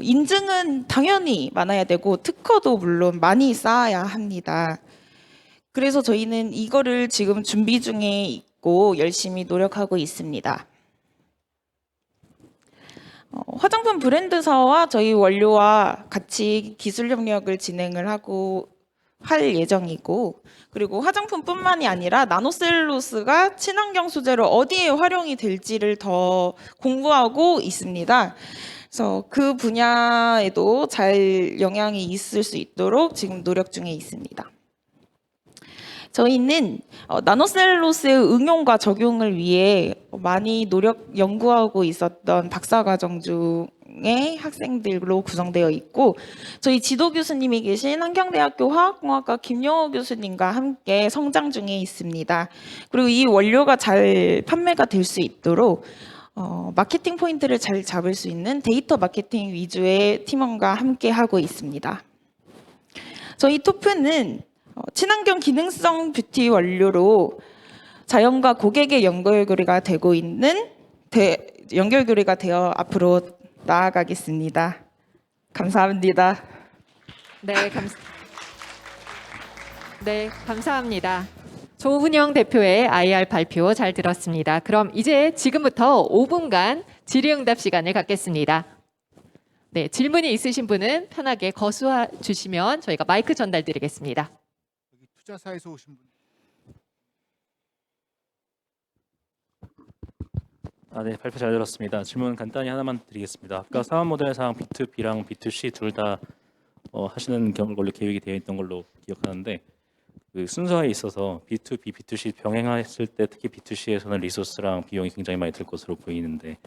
인증은 당연히 많아야 되고 특허도 물론 많이 쌓아야 합니다. 그래서 저희는 이거를 지금 준비 중에 있고 열심히 노력하고 있습니다. 화장품 브랜드사와 저희 원료와 같이 기술 협력을 진행을 하고 할 예정이고 그리고 화장품뿐만이 아니라 나노셀룰로스가 친환경 소재로 어디에 활용이 될지를 더 공부하고 있습니다. 그래서 그 분야에도 잘 영향이 있을 수 있도록 지금 노력 중에 있습니다. 저희는 나노셀룰로스의 응용과 적용을 위해 많이 연구하고 있었던 박사과정 중에 학생들로 구성되어 있고 저희 지도 교수님이 계신 한경대학교 화학공학과 김영호 교수님과 함께 성장 중에 있습니다. 그리고 이 원료가 잘 판매가 될 수 있도록 마케팅 포인트를 잘 잡을 수 있는 데이터 마케팅 위주의 팀원과 함께 하고 있습니다. 저희 토프는 친환경 기능성 뷰티 원료로 자연과 고객의 연결고리가 되어 앞으로 나아가겠습니다. 감사합니다.
네, 감사합니다. 조은영 대표의 IR 발표 잘 들었습니다. 그럼 지금부터 5분간 질의응답 시간을 갖겠습니다. 네, 질문이 있으신 분은 편하게 거수해 주시면 저희가 마이크 전달드리겠습니다.
여기 투자사에서 오신 분.
네, 발표 잘 들었습니다. 질문 간단히 하나만 드리겠습니다. 아까 사업 모델상 B2B랑 B2C 둘 다 하시는 걸로 계획이 되어 있던 걸로 기억하는데 그 순서에 있어서 B2B, B2C 병행했을 때 특히 B2C에서는 리소스랑 비용이 굉장히 많이 들 것으로 보이는데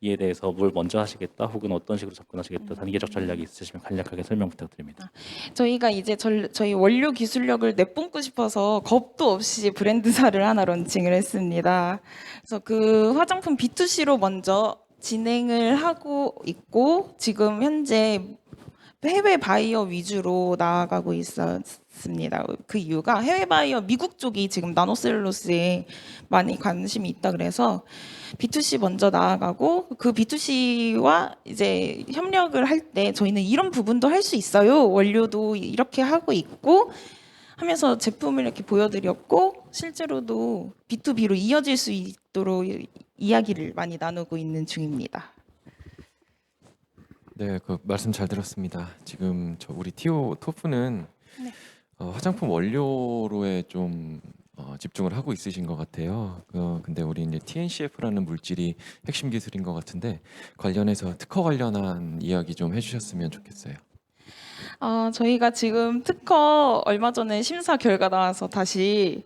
이에 대해서 뭘 먼저 하시겠다 혹은 어떤 식으로 접근하시겠다 단계적 전략이 있으시면 간략하게 설명 부탁드립니다.
저희가 이제 저희 원료 기술력을 내뿜고 싶어서 겁도 없이 브랜드사를 하나 론칭을 했습니다. 그래서 그 화장품 B2C로 먼저 진행을 하고 있고 지금 현재 해외 바이어 위주로 나아가고 있었습니다. 그 이유가 해외 바이어 미국 쪽이 지금 나노셀룰로스에 많이 관심이 있다 그래서 B2C 먼저 나아가고 그 B2C와 이제 협력을 할 때 저희는 이런 부분도 할 수 있어요. 원료도 이렇게 하고 있고 하면서 제품을 이렇게 보여드렸고 실제로도 B2B로 이어질 수 있도록 이야기를 많이 나누고 있는 중입니다.
네, 그 말씀 잘 들었습니다. 지금 우리 티오 토프는
네.
화장품 원료로에 좀 집중을 하고 있으신 것 같아요. 근데 우리 이제 TNCF라는 물질이 핵심 기술인 것 같은데 관련해서 특허 관련한 이야기 좀 해주셨으면 좋겠어요.
저희가 지금 특허 얼마 전에 심사 결과 나와서 다시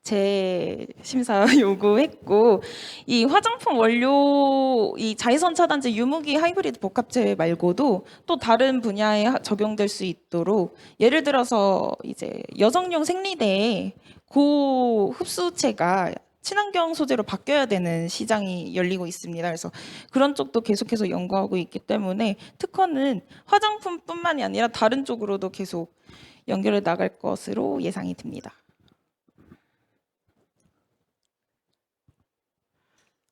재심사 요구했고 이 화장품 원료 이 자외선 차단제 유무기 하이브리드 복합체 말고도 또 다른 분야에 적용될 수 있도록 예를 들어서 이제 여성용 생리대에 고흡수체가 친환경 소재로 바뀌어야 되는 시장이 열리고 있습니다. 그래서 그런 쪽도 계속해서 연구하고 있기 때문에 특허는 화장품뿐만이 아니라 다른 쪽으로도 계속 연결해 나갈 것으로 예상이 됩니다.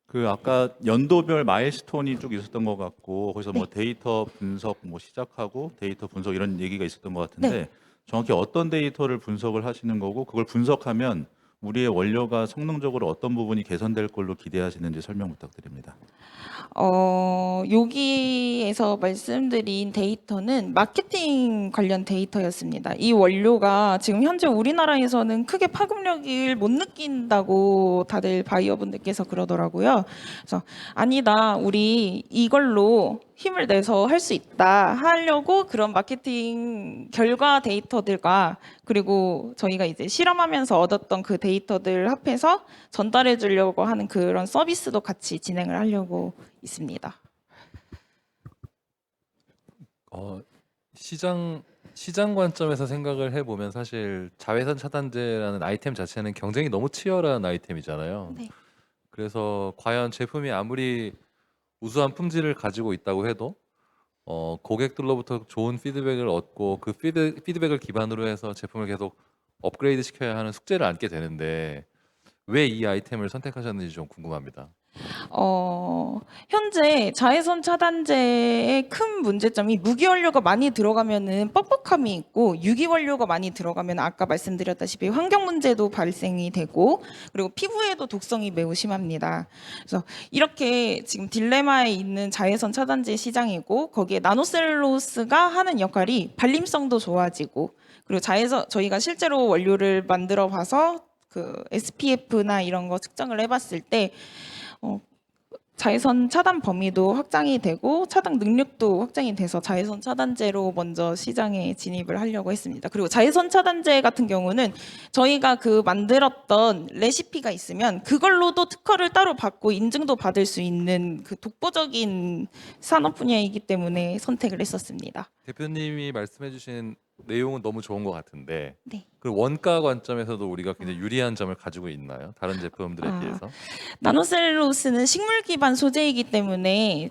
그 아까 연도별 마일스톤이 쭉 있었던 것 같고 거기서 뭐
네.
데이터 분석 뭐 시작하고 데이터 분석 이런 얘기가 있었던 것 같은데
네.
정확히 어떤 데이터를 분석을 하시는 거고 그걸 분석하면 우리의 원료가 성능적으로 어떤 부분이 개선될 걸로 기대하시는지 설명 부탁드립니다.
여기에서 말씀드린 데이터는 마케팅 관련 데이터였습니다. 이 원료가 지금 현재 우리나라에서는 크게 파급력을 못 느낀다고 다들 바이어분들께서 그러더라고요. 그래서 아니다, 우리 이걸로 힘을 내서 할 수 있다 하려고 그런 마케팅 결과 데이터들과 그리고 저희가 이제 실험하면서 얻었던 그 데이터들 합해서 전달해 주려고 하는 그런 서비스도 같이 진행을 하려고 있습니다.
시장 관점에서 생각을 해보면 사실 자외선 차단제라는 아이템 자체는 경쟁이 너무 치열한 아이템이잖아요.
네.
그래서 과연 제품이 아무리 우수한 품질을 가지고 있다고 해도 고객들로부터 좋은 피드백을 얻고 그 피드백을 기반으로 해서 제품을 계속 업그레이드 시켜야 하는 숙제를 안게 되는데 왜 이 아이템을 선택하셨는지 좀 궁금합니다.
현재 자외선 차단제의 큰 문제점이 무기원료가 많이 들어가면은 뻑뻑함이 있고 유기원료가 많이 들어가면 아까 말씀드렸다시피 환경 문제도 발생이 되고 그리고 피부에도 독성이 매우 심합니다. 그래서 이렇게 지금 딜레마에 있는 자외선 차단제 시장이고 거기에 나노셀룰로스가 하는 역할이 발림성도 좋아지고 그리고 저희가 실제로 원료를 만들어 봐서 그 SPF나 이런 거 측정을 해봤을 때 자외선 차단 범위도 확장이 되고 차단 능력도 확장이 돼서 자외선 차단제로 먼저 시장에 진입을 하려고 했습니다. 그리고 자외선 차단제 같은 경우는 저희가 그 만들었던 레시피가 있으면 그걸로도 특허를 따로 받고 인증도 받을 수 있는 그 독보적인 산업 분야이기 때문에 선택을 했었습니다.
대표님이 말씀해주신 내용은 너무 좋은 것 같은데
네.
그 원가 관점에서도 우리가 굉장히 유리한 점을 가지고 있나요? 다른 제품들에
아.
비해서?
나노셀룰로스는 식물 기반 소재이기 때문에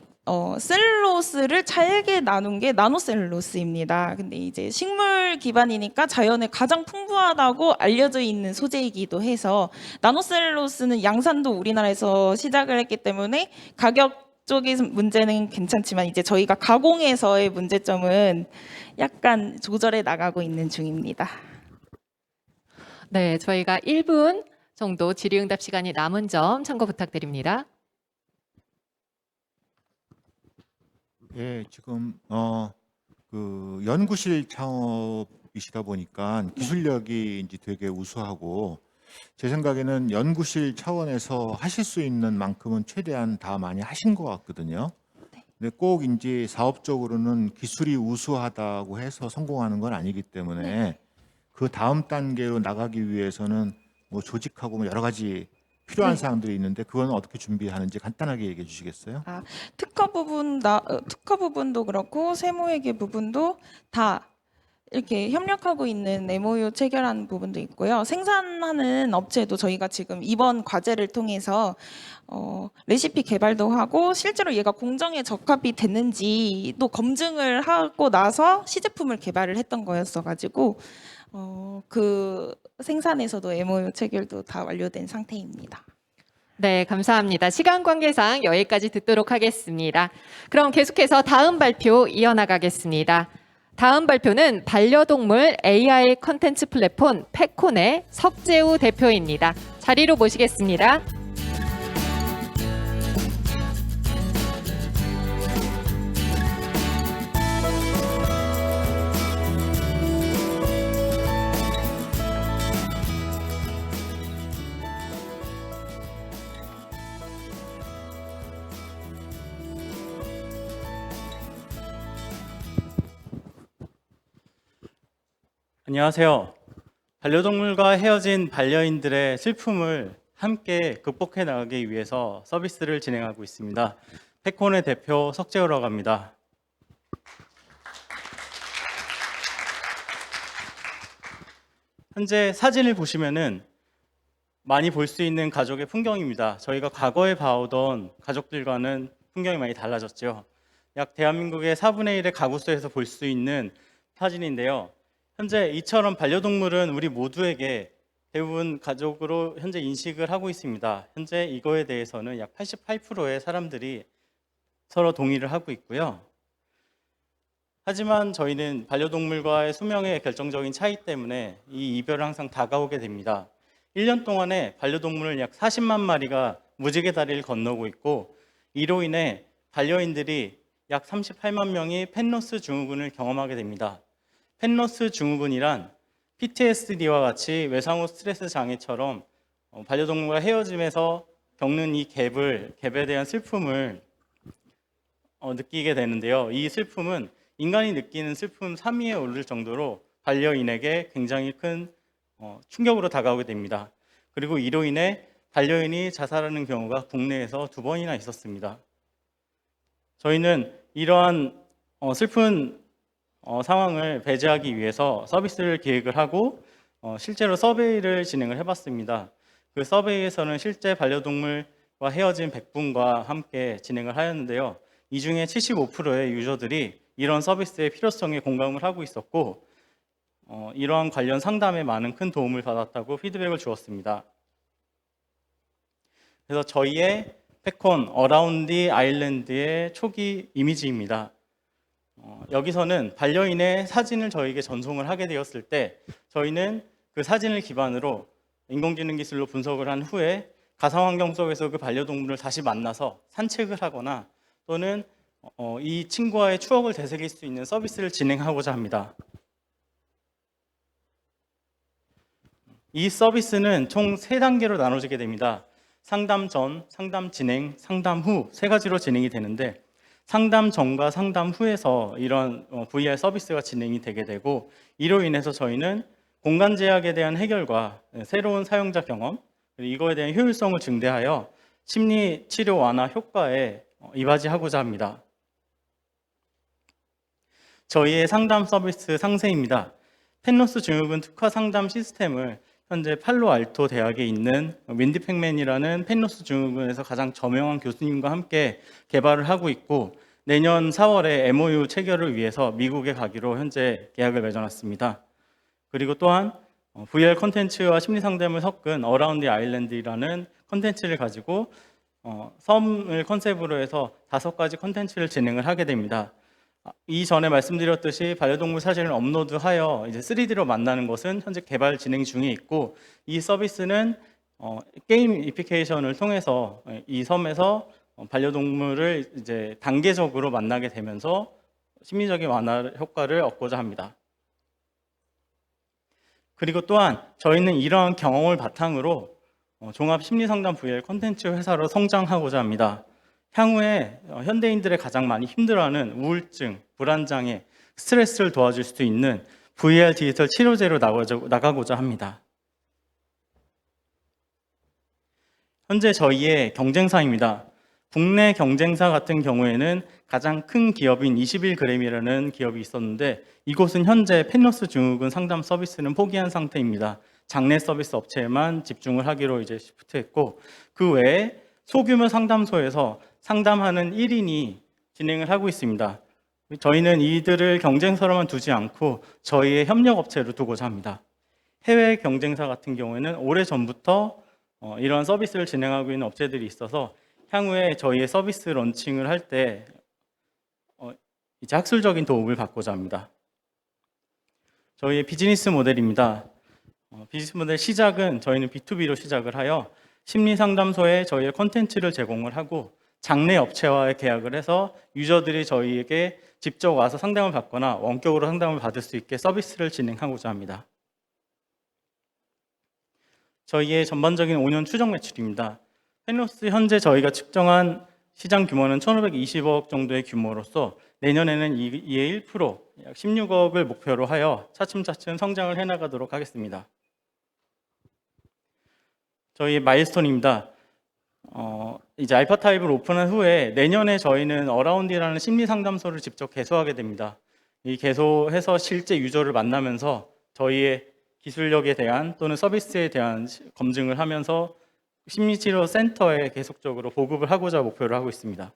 셀룰로스를 잘게 나눈 게 나노셀룰로스입니다. 근데 이제 식물 기반이니까 자연에 가장 풍부하다고 알려져 있는 소재이기도 해서 나노셀룰로스는 양산도 우리나라에서 시작을 했기 때문에 가격 쪽의 문제는 괜찮지만 이제 저희가 가공에서의 문제점은 약간 조절해 나가고 있는 중입니다.
네, 저희가 1분 정도 질의응답 시간이 남은 점 참고 부탁드립니다.
예, 지금 그 연구실 창업이시다 보니까 기술력이 이제 되게 우수하고 제 생각에는 연구실 차원에서 하실 수 있는 만큼은 최대한 다 많이 하신 것 같거든요. 근데 꼭 이제 사업적으로는 기술이 우수하다고 해서 성공하는 건 아니기 때문에 그 다음 단계로 나가기 위해서는 뭐 조직하고 뭐 여러 가지 필요한
네.
사항들이 있는데 그건 어떻게 준비하는지 간단하게 얘기해 주시겠어요?
특허 부분도 그렇고 세무회계 부분도 다 이렇게 협력하고 있는 MOU 체결한 부분도 있고요. 생산하는 업체도 저희가 지금 이번 과제를 통해서 레시피 개발도 하고 실제로 얘가 공정에 적합이 됐는지도 검증을 하고 나서 시제품을 개발을 했던 거였어가지고 그 생산에서도 MOU 체결도 다 완료된 상태입니다.
네, 감사합니다. 시간 관계상 여기까지 듣도록 하겠습니다. 그럼 계속해서 다음 발표 이어나가겠습니다. 다음 발표는 반려동물 AI 컨텐츠 플랫폼 패콘의 석재우 대표입니다. 자리로 모시겠습니다.
안녕하세요. 반려동물과 헤어진 반려인들의 슬픔을 함께 극복해 나가기 위해서 서비스를 진행하고 있습니다. 패콘의 대표 석재우라고 합니다. 현재 사진을 보시면은 많이 볼 수 있는 가족의 풍경입니다. 저희가 과거에 봐오던 가족들과는 풍경이 많이 달라졌죠. 약 대한민국의 4분의 1의 가구수에서 볼 수 있는 사진인데요. 현재 이처럼 반려동물은 우리 모두에게 대부분 가족으로 현재 인식을 하고 있습니다. 현재 이거에 대해서는 약 88%의 사람들이 서로 동의를 하고 있고요. 하지만 저희는 반려동물과의 수명의 결정적인 차이 때문에 이 이별을 항상 다가오게 됩니다. 1년 동안에 반려동물 약 40만 마리가 무지개 다리를 건너고 있고 이로 인해 반려인들이 약 38만 명이 펜로스 증후군을 경험하게 됩니다. 펜로스 증후군이란 PTSD와 같이 외상후 스트레스 장애처럼 반려동물과 헤어짐에서 겪는 이 갭에 대한 슬픔을 느끼게 되는데요. 이 슬픔은 인간이 느끼는 슬픔 3위에 오를 정도로 반려인에게 굉장히 큰 충격으로 다가오게 됩니다. 그리고 이로 인해 반려인이 자살하는 경우가 국내에서 2번이나 있었습니다. 저희는 이러한 슬픈 상황을 배제하기 위해서 서비스를 기획을 하고 실제로 서베이를 진행을 해봤습니다. 그 서베이에서는 실제 반려동물과 헤어진 100분과 함께 진행을 하였는데요. 이 중에 75%의 유저들이 이런 서비스의 필요성에 공감을 하고 있었고 이러한 관련 상담에 많은 큰 도움을 받았다고 피드백을 주었습니다. 그래서 저희의 패콘 어라운드 아일랜드의 초기 이미지입니다. 여기서는 반려인의 사진을 저에게 전송을 하게 되었을 때 저희는 그 사진을 기반으로 인공지능 기술로 분석을 한 후에 가상환경 속에서 그 반려동물을 다시 만나서 산책을 하거나 또는 이 친구와의 추억을 되새길 수 있는 서비스를 진행하고자 합니다. 이 서비스는 총 3단계로 나눠지게 됩니다. 상담 전, 상담 진행, 상담 후 3가지로 진행이 되는데 상담 전과 상담 후에서 이런 VR 서비스가 진행이 되게 되고 이로 인해서 저희는 공간 제약에 대한 해결과 새로운 사용자 경험 그리고 이거에 대한 효율성을 증대하여 심리 치료 완화 효과에 이바지하고자 합니다. 저희의 상담 서비스 상세입니다. 펜로스 증후군 특화 상담 시스템을 현재 팔로알토 대학에 있는 윈디 팩맨이라는 펜로스 증후군에서 가장 저명한 교수님과 함께 개발을 하고 있고 내년 4월에 MOU 체결을 위해서 미국에 가기로 현재 계약을 맺어놨습니다. 그리고 또한 VR 콘텐츠와 심리 상담을 섞은 어라운드 아일랜드라는 콘텐츠를 가지고 섬을 컨셉으로 해서 5가지 콘텐츠를 진행을 하게 됩니다. 이전에 말씀드렸듯이 반려동물 사진을 업로드하여 이제 3D로 만나는 것은 현재 개발 진행 중에 있고 이 서비스는 게임 애플리케이션을 통해서 이 섬에서 반려동물을 이제 단계적으로 만나게 되면서 심리적인 완화 효과를 얻고자 합니다. 그리고 또한 저희는 이러한 경험을 바탕으로 종합 심리상담 VR 콘텐츠 회사로 성장하고자 합니다. 향후에 현대인들의 가장 많이 힘들어하는 우울증, 불안장애, 스트레스를 도와줄 수 있는 VR 디지털 치료제로 나가고자 합니다. 현재 저희의 경쟁사입니다. 국내 경쟁사 같은 경우에는 가장 큰 기업인 21g이라는 기업이 있었는데 이곳은 현재 펜로스 증후군 상담 서비스는 포기한 상태입니다. 장내 서비스 업체에만 집중을 하기로 이제 시프트했고, 그 외에 소규모 상담소에서 상담하는 1인이 진행을 하고 있습니다. 저희는 이들을 경쟁사로만 두지 않고 저희의 협력 업체로 두고자 합니다. 해외 경쟁사 같은 경우에는 오래전부터 이러한 서비스를 진행하고 있는 업체들이 있어서 향후에 저희의 서비스 런칭을 할 때 이제 학술적인 도움을 받고자 합니다. 저희의 비즈니스 모델입니다. 비즈니스 모델 시작은 저희는 B2B로 시작을 하여 심리상담소에 저희의 콘텐츠를 제공을 하고 장내 업체와의 계약을 해서 유저들이 저희에게 직접 와서 상담을 받거나 원격으로 상담을 받을 수 있게 서비스를 진행하고자 합니다. 저희의 전반적인 5년 추정 매출입니다. 펜로스 현재 저희가 측정한 시장 규모는 1,520억 정도의 규모로서 내년에는 2의 1%, 약 16억을 목표로 하여 차츰차츰 성장을 해나가도록 하겠습니다. 저희의 마일스톤입니다. 이제 알파 타입을 오픈한 후에 내년에 저희는 어라운드라는 심리 상담소를 직접 개소하게 됩니다. 이 개소해서 실제 유저를 만나면서 저희의 기술력에 대한 또는 서비스에 대한 검증을 하면서 심리치료 센터에 계속적으로 보급을 하고자 목표를 하고 있습니다.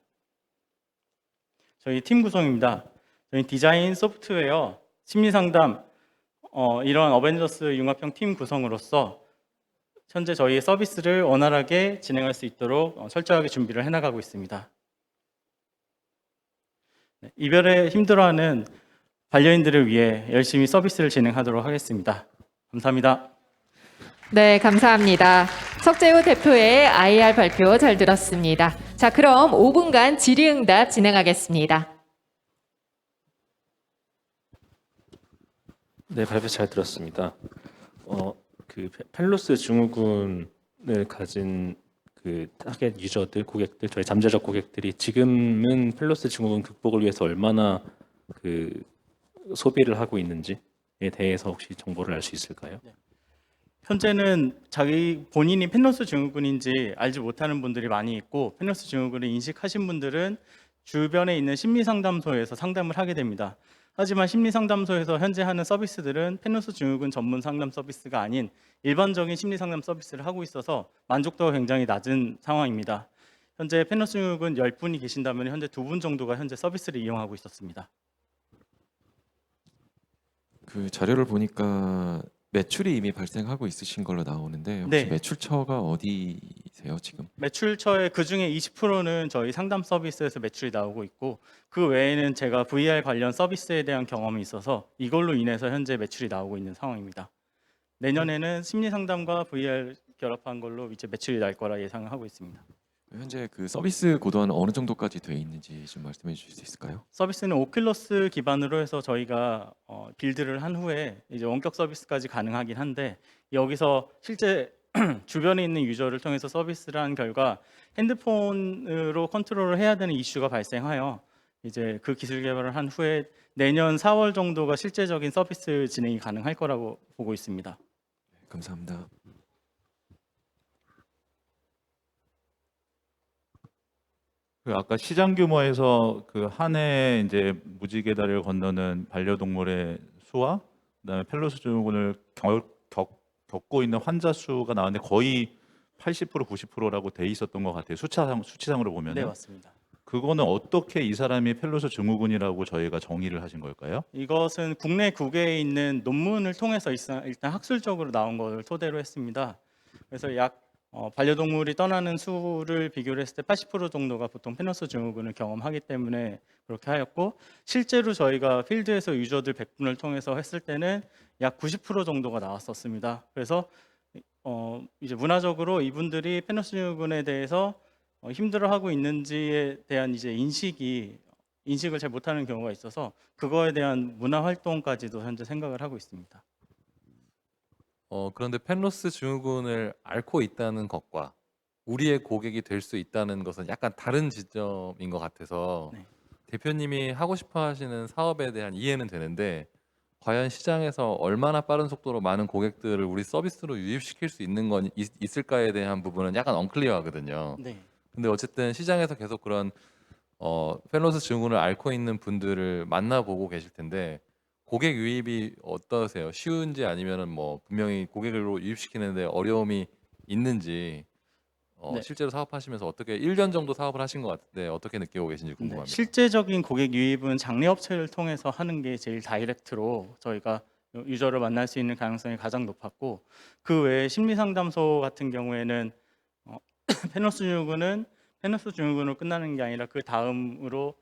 저희 팀 구성입니다. 저희 디자인, 소프트웨어, 심리상담, 이런 어벤져스 융합형 팀 구성으로서 현재 저희의 서비스를 원활하게 진행할 수 있도록 철저하게 준비를 해나가고 있습니다. 이별에 힘들어하는 반려인들을 위해 열심히 서비스를 진행하도록 하겠습니다. 감사합니다.
네, 감사합니다. 석재우 대표의 IR 발표 잘 들었습니다. 자, 그럼 5분간 질의응답 진행하겠습니다.
네, 발표 잘 들었습니다. 그 펠로스 증후군을 가진 그 타겟 유저들, 고객들, 저희 잠재적 고객들이 지금은 펠로스 증후군 극복을 위해서 얼마나 그 소비를 하고 있는지에 대해서 혹시 정보를 알 수 있을까요?
현재는 자기 본인이 펜로스 증후군인지 알지 못하는 분들이 많이 있고, 펜로스 증후군을 인식하신 분들은 주변에 있는 심리상담소에서 상담을 하게 됩니다. 하지만 심리상담소에서 현재 하는 서비스들은 펜로스 증후군 전문 상담 서비스가 아닌 일반적인 심리상담 서비스를 하고 있어서 만족도가 굉장히 낮은 상황입니다. 현재 펜로스 증후군 10분이 계신다면 현재 2분 정도가 현재 서비스를 이용하고 있었습니다.
그 자료를 보니까 매출이 이미 발생하고 있으신 걸로 나오는데 혹시
네.
매출처가 어디세요 지금?
매출처의 그중에 20%는 저희 상담 서비스에서 매출이 나오고 있고, 그 외에는 제가 VR 관련 서비스에 대한 경험이 있어서 이걸로 인해서 현재 매출이 나오고 있는 상황입니다. 내년에는 심리 상담과 VR 결합한 걸로 이제 매출이 날 거라 예상을 하고 있습니다.
현재 그 서비스 고도는 어느 정도까지 돼 있는지 좀 말씀해 주실 수 있을까요?
서비스는 오큘러스 기반으로 해서 저희가 빌드를 한 후에 이제 원격 서비스까지 가능하긴 한데, 여기서 실제 주변에 있는 유저를 통해서 서비스를 한 결과 핸드폰으로 컨트롤을 해야 되는 이슈가 발생하여 이제 그 기술 개발을 한 후에 내년 4월 정도가 실제적인 서비스 진행이 가능할 거라고 보고 있습니다.
감사합니다.
그 아까 시장 규모에서 그 한 해 이제 무지개 다리를 건너는 반려동물의 수와 그다음에 펠로스 증후군을 겪고 있는 환자 수가 나왔는데 거의 80% 90%라고 돼 있었던 것 같아요. 수치상으로 보면.
네, 맞습니다.
그거는 어떻게 이 사람이 펠로스 증후군이라고 저희가 정의를 하신 걸까요?
이것은 국내 국외에 있는 논문을 통해서 일단 학술적으로 나온 것을 토대로 했습니다. 그래서 약 반려동물이 떠나는 수를 비교를 했을 때 80% 정도가 보통 펜로스 증후군을 경험하기 때문에 그렇게 하였고, 실제로 저희가 필드에서 유저들 100분을 통해서 했을 때는 약 90% 정도가 나왔었습니다. 그래서 이제 문화적으로 이분들이 펜로스 증후군에 대해서 힘들어하고 있는지에 대한 이제 인식을 잘 못하는 경우가 있어서 그거에 대한 문화 활동까지도 현재 생각을 하고 있습니다.
그런데 펜로스 증후군을 앓고 있다는 것과 우리의 고객이 될 수 있다는 것은 약간 다른 지점인 것 같아서
네.
대표님이 하고 싶어 하시는 사업에 대한 이해는 되는데 과연 시장에서 얼마나 빠른 속도로 많은 고객들을 우리 서비스로 유입시킬 수 있는 건 있을까에 대한 부분은 약간 언클리어하거든요.
네.
근데 어쨌든 시장에서 계속 그런 펠로스 증후군을 앓고 있는 분들을 만나보고 계실 텐데 고객 유입이 어떠세요? 쉬운지 아니면은 뭐 분명히 고객으로 유입시키는데 어려움이 있는지
네.
실제로 사업하시면서 어떻게 1년 정도 사업을 하신 것 같은데 어떻게 느끼고 계신지
네,
궁금합니다.
실제적인 고객 유입은 장례 업체를 통해서 하는 게 제일 다이렉트로 저희가 유저를 만날 수 있는 가능성이 가장 높았고, 그 외에 심리 상담소 같은 경우에는 페노스 증후군으로 끝나는 게 아니라 그 다음으로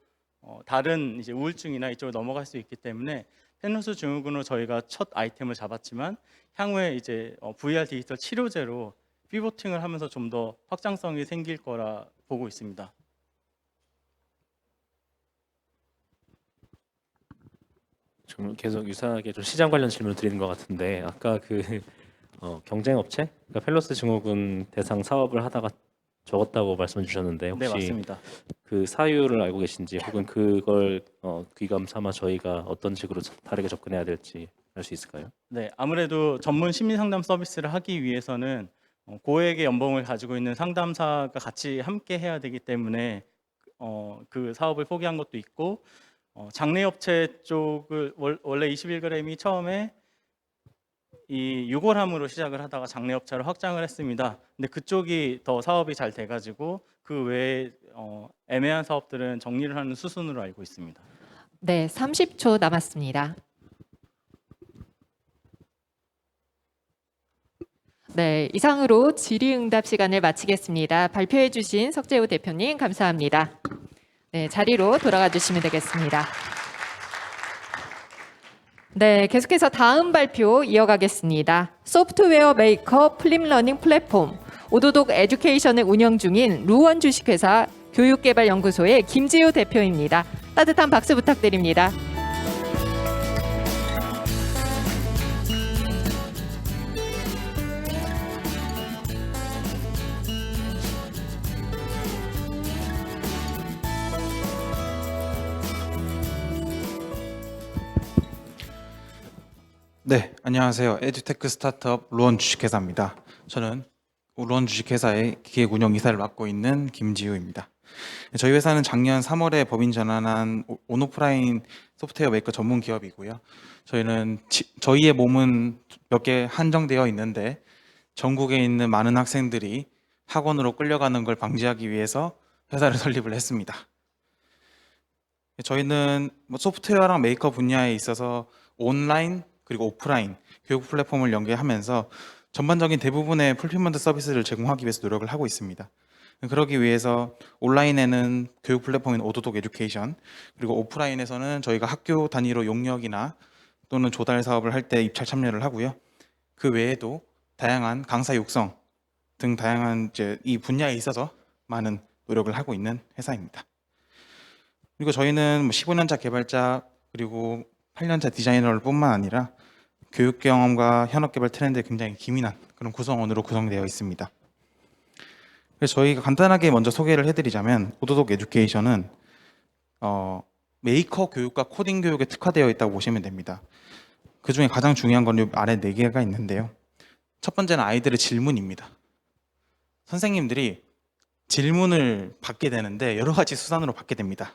다른 이제 우울증이나 이쪽으로 넘어갈 수 있기 때문에 페노스 증후군으로 저희가 첫 아이템을 잡았지만 향후에 이제 VR 디지털 치료제로 피보팅을 하면서 좀 더 확장성이 생길 거라 보고 있습니다.
좀 계속 유사하게 좀 시장 관련 질문을 드리는 것 같은데 아까 그 경쟁 업체, 그러니까 펠로스 증후군 대상 사업을 하다가 적었다고 말씀 주셨는데
네,
혹시
맞습니다.
그 사유를 알고 계신지 혹은 그걸 귀감 삼아 저희가 어떤 식으로 다르게 접근해야 될지 알 수 있을까요?
네, 아무래도 전문 심리 상담 서비스를 하기 위해서는 고액의 연봉을 가지고 있는 상담사가 같이 함께 해야 되기 때문에 그 사업을 포기한 것도 있고, 장례 업체 쪽을 원래 21g이 처음에 이 유골함으로 시작을 하다가 장례 업체로 확장을 했습니다. 근데 그쪽이 더 사업이 잘 돼가지고 그 외에 애매한 사업들은 정리를 하는 수순으로 알고 있습니다.
네, 30초 남았습니다. 네, 이상으로 질의응답 시간을 마치겠습니다. 발표해 주신 석재우 대표님 감사합니다. 네, 자리로 돌아가 주시면 되겠습니다. 네, 계속해서 다음 발표 이어가겠습니다. 소프트웨어 메이커 플립러닝 플랫폼 오도독 에듀케이션을 운영 중인 루원 주식회사 교육개발연구소의 김지효 대표입니다. 따뜻한 박수 부탁드립니다.
네, 안녕하세요. 에듀테크 스타트업 루원 주식회사입니다. 저는 루원 주식회사의 기획운영 이사를 맡고 있는 김지우입니다. 저희 회사는 작년 3월에 법인 전환한 온오프라인 소프트웨어 메이커 전문 기업이고요. 저희는 저희의 몸은 몇 개 한정되어 있는데 전국에 있는 많은 학생들이 학원으로 끌려가는 걸 방지하기 위해서 회사를 설립을 했습니다. 저희는 소프트웨어랑 메이커 분야에 있어서 온라인 그리고 오프라인 교육 플랫폼을 연계하면서 전반적인 대부분의 풀필먼트 서비스를 제공하기 위해서 노력을 하고 있습니다. 그러기 위해서 온라인에는 교육 플랫폼인 오도독 에듀케이션, 그리고 오프라인에서는 저희가 학교 단위로 용역이나 또는 조달 사업을 할 때 입찰 참여를 하고요. 그 외에도 다양한 강사 육성 등 다양한 이 분야에 있어서 많은 노력을 하고 있는 회사입니다. 그리고 저희는 15년차 개발자 그리고 8년차 디자이너를 뿐만 아니라 교육 경험과 현업 개발 트렌드에 굉장히 기민한 그런 구성원으로 구성되어 있습니다. 그래서 저희가 간단하게 먼저 소개를 해드리자면 오도독 에듀케이션은 메이커 교육과 코딩 교육에 특화되어 있다고 보시면 됩니다. 그 중에 가장 중요한 건 이 아래 4개가 있는데요. 첫 번째는 아이들의 질문입니다. 선생님들이 질문을 받게 되는데 여러 가지 수단으로 받게 됩니다.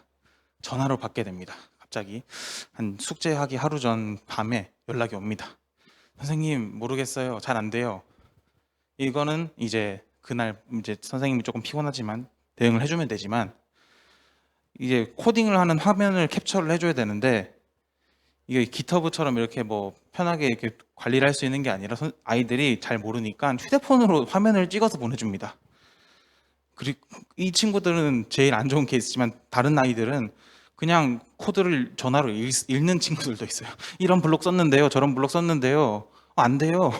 전화로 받게 됩니다. 갑자기 한 숙제하기 하루 전 밤에 연락이 옵니다. 선생님 모르겠어요. 잘 안 돼요. 이거는 이제 그날 이제 선생님이 조금 피곤하지만 대응을 해주면 되지만, 이제 코딩을 하는 화면을 캡처를 해줘야 되는데 이게 기터브처럼 이렇게 뭐 편하게 이렇게 관리를 할 수 있는 게 아니라 아이들이 잘 모르니까 휴대폰으로 화면을 찍어서 보내줍니다. 그리고 이 친구들은 제일 안 좋은 케이스지만 다른 아이들은 그냥 코드를 전화로 읽는 친구들도 있어요. 이런 블록 썼는데요, 저런 블록 썼는데요, 안 돼요.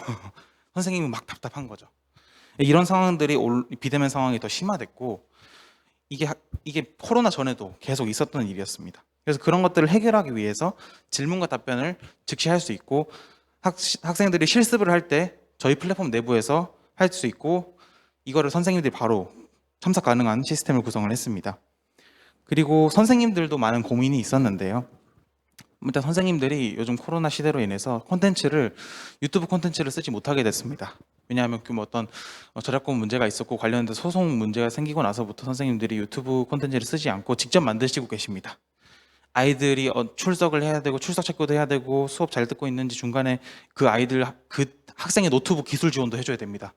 선생님은 막 답답한 거죠. 이런 상황들이 비대면 상황이 더 심화됐고, 이게 코로나 전에도 계속 있었던 일이었습니다. 그래서 그런 것들을 해결하기 위해서 질문과 답변을 즉시 할 수 있고, 학생들이 실습을 할 때 저희 플랫폼 내부에서 할 수 있고, 이거를 선생님들이 바로 참석 가능한 시스템을 구성을 했습니다. 그리고 선생님들도 많은 고민이 있었는데요. 일단 선생님들이 요즘 코로나 시대로 인해서 유튜브 콘텐츠를 쓰지 못하게 됐습니다. 왜냐하면 그 어떤 저작권 문제가 있었고 관련된 소송 문제가 생기고 나서부터 선생님들이 유튜브 콘텐츠를 쓰지 않고 직접 만드시고 계십니다. 아이들이 출석을 해야 되고 출석 체크도 해야 되고 수업 잘 듣고 있는지 중간에 그 학생의 노트북 기술 지원도 해줘야 됩니다.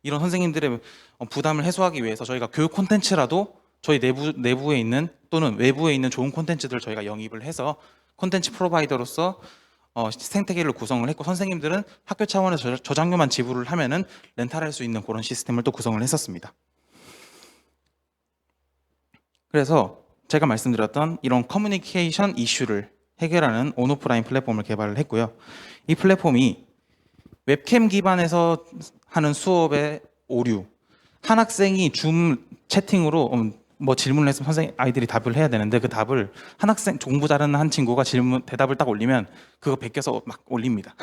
이런 선생님들의 부담을 해소하기 위해서 저희가 교육 콘텐츠라도 저희 내부에 있는 또는 외부에 있는 좋은 콘텐츠들을 저희가 영입을 해서 콘텐츠 프로바이더로서 생태계를 구성을 했고, 선생님들은 학교 차원에서 저장료만 지불을 하면은 렌탈할 수 있는 그런 시스템을 또 구성을 했었습니다. 그래서 제가 말씀드렸던 이런 커뮤니케이션 이슈를 해결하는 온오프라인 플랫폼을 개발을 했고요. 이 플랫폼이 웹캠 기반에서 하는 수업의 오류, 한 학생이 줌 채팅으로 뭐 질문을 했으면 아이들이 답을 해야 되는데 그 답을 한 학생 공부 잘하는 한 친구가 대답을 딱 올리면 그거 베껴서 막 올립니다.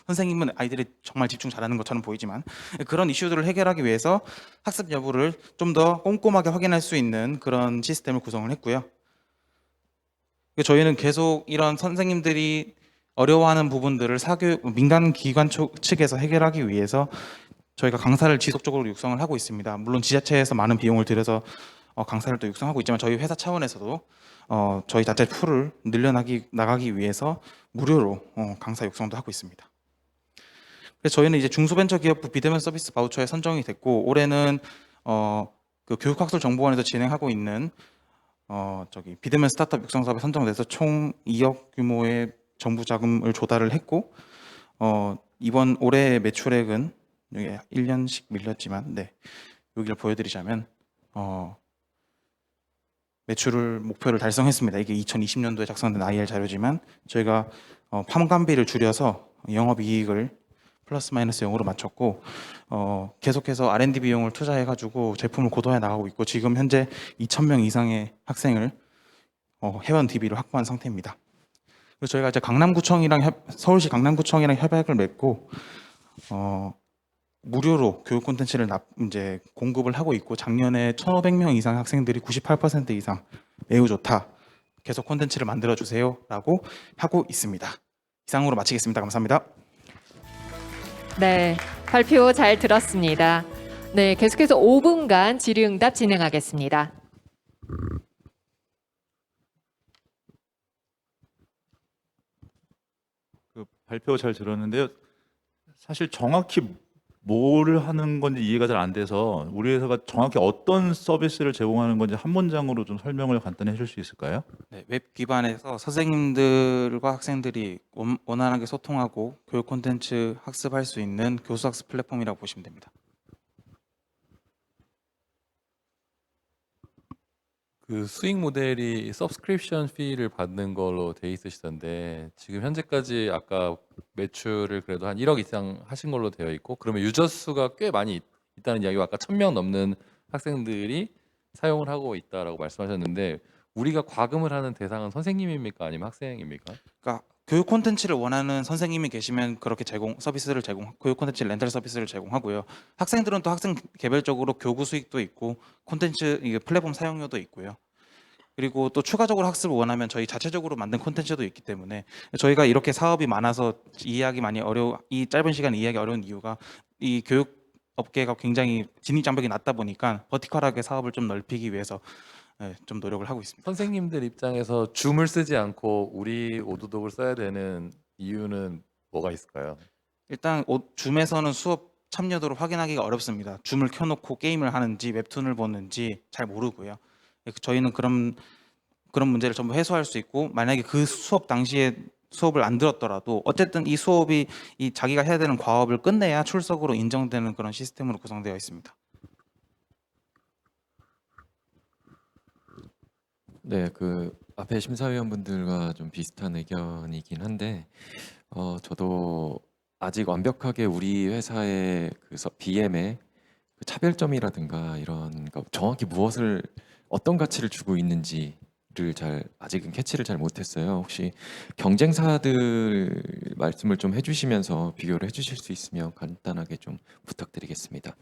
선생님은 아이들이 정말 집중 잘하는 것처럼 보이지만 그런 이슈들을 해결하기 위해서 학습 여부를 좀 더 꼼꼼하게 확인할 수 있는 그런 시스템을 구성을 했고요. 저희는 계속 이런 선생님들이 어려워하는 부분들을 민간 기관 측에서 해결하기 위해서 저희가 강사를 지속적으로 육성을 하고 있습니다. 물론 지자체에서 많은 비용을 들여서 강사를 또 육성하고 있지만 저희 회사 차원에서도 저희 자체 풀을 나가기 위해서 무료로 강사 육성도 하고 있습니다. 그래서 저희는 이제 중소벤처기업부 비대면 서비스 바우처에 선정이 됐고, 올해는 그 교육학술정보원에서 진행하고 있는 비대면 스타트업 육성 사업에 선정돼서 총 2억 규모의 정부 자금을 조달을 했고, 이번 올해 매출액은 1년씩 밀렸지만 여기를 보여드리자면 매출을 목표를 달성했습니다. 이게 2020년도에 작성된 IR 자료지만 저희가 판관비를 줄여서 영업이익을 플러스 마이너스 0으로 맞췄고, 계속해서 R&D 비용을 투자해가지고 제품을 고도화해 나가고 있고, 지금 현재 2,000명 이상의 학생을 회원 DB로 확보한 상태입니다. 그래서 저희가 이제 서울시 강남구청이랑 협약을 맺고 무료로 교육 콘텐츠를 이제 공급을 하고 있고, 작년에 1,500명 이상 학생들이 98% 이상 매우 좋다, 계속 콘텐츠를 만들어 주세요라고 하고 있습니다. 이상으로 마치겠습니다. 감사합니다.
네, 발표 잘 들었습니다. 네, 계속해서 5분간 질의응답 진행하겠습니다.
그 발표 잘 들었는데요. 사실 정확히 뭘 하는 건지 이해가 잘 안 돼서 우리 회사가 정확히 어떤 서비스를 제공하는 건지 한 문장으로 좀 설명을 간단히 해줄 수 있을까요?
네, 웹 기반에서 선생님들과 학생들이 원활하게 소통하고 교육 콘텐츠 학습할 수 있는 교수학습 플랫폼이라고 보시면 됩니다.
그 수익 모델이 서브스크립션 피를 받는 걸로 돼 있으시던데, 지금 현재까지 아까 매출을 그래도 한 1억 이상 하신 걸로 되어 있고, 그러면 유저 수가 꽤 많이 있다는 이야기가, 아까 1,000명 넘는 학생들이 사용을 하고 있다라고 말씀하셨는데, 우리가 과금을 하는 대상은 선생님입니까 아니면 학생입니까?
그러니까 교육 콘텐츠를 원하는 선생님이 계시면 그렇게 교육 콘텐츠 렌탈 서비스를 제공하고요. 학생들은 또 학생 개별적으로 교구 수익도 있고 콘텐츠 플랫폼 사용료도 있고요. 그리고 또 추가적으로 학습을 원하면 저희 자체적으로 만든 콘텐츠도 있기 때문에, 저희가 이렇게 사업이 많아서 이 짧은 시간에 이해하기 어려운 이유가 이 교육 업계가 굉장히 진입장벽이 낮다 보니까 버티컬하게 사업을 좀 넓히기 위해서 좀 노력을 하고 있습니다.
선생님들 입장에서 줌을 쓰지 않고 우리 오도독을 써야 되는 이유는 뭐가 있을까요?
일단 줌에서는 수업 참여도를 확인하기가 어렵습니다. 줌을 켜놓고 게임을 하는지 웹툰을 보는지 잘 모르고요. 저희는 그런 문제를 전부 해소할 수 있고, 만약에 그 수업 당시에 수업을 안 들었더라도 어쨌든 이 수업이 자기가 해야 되는 과업을 끝내야 출석으로 인정되는 그런 시스템으로 구성되어 있습니다.
네, 그 앞에 심사위원분들과 좀 비슷한 의견이긴 한데, 저도 아직 완벽하게 우리 회사의 BM의 그 차별점이라든가 이런, 그러니까 정확히 어떤 가치를 주고 있는지를 아직은 캐치를 잘 못했어요. 혹시 경쟁사들 말씀을 좀 해주시면서 비교를 해주실 수 있으면 간단하게 좀 부탁드리겠습니다.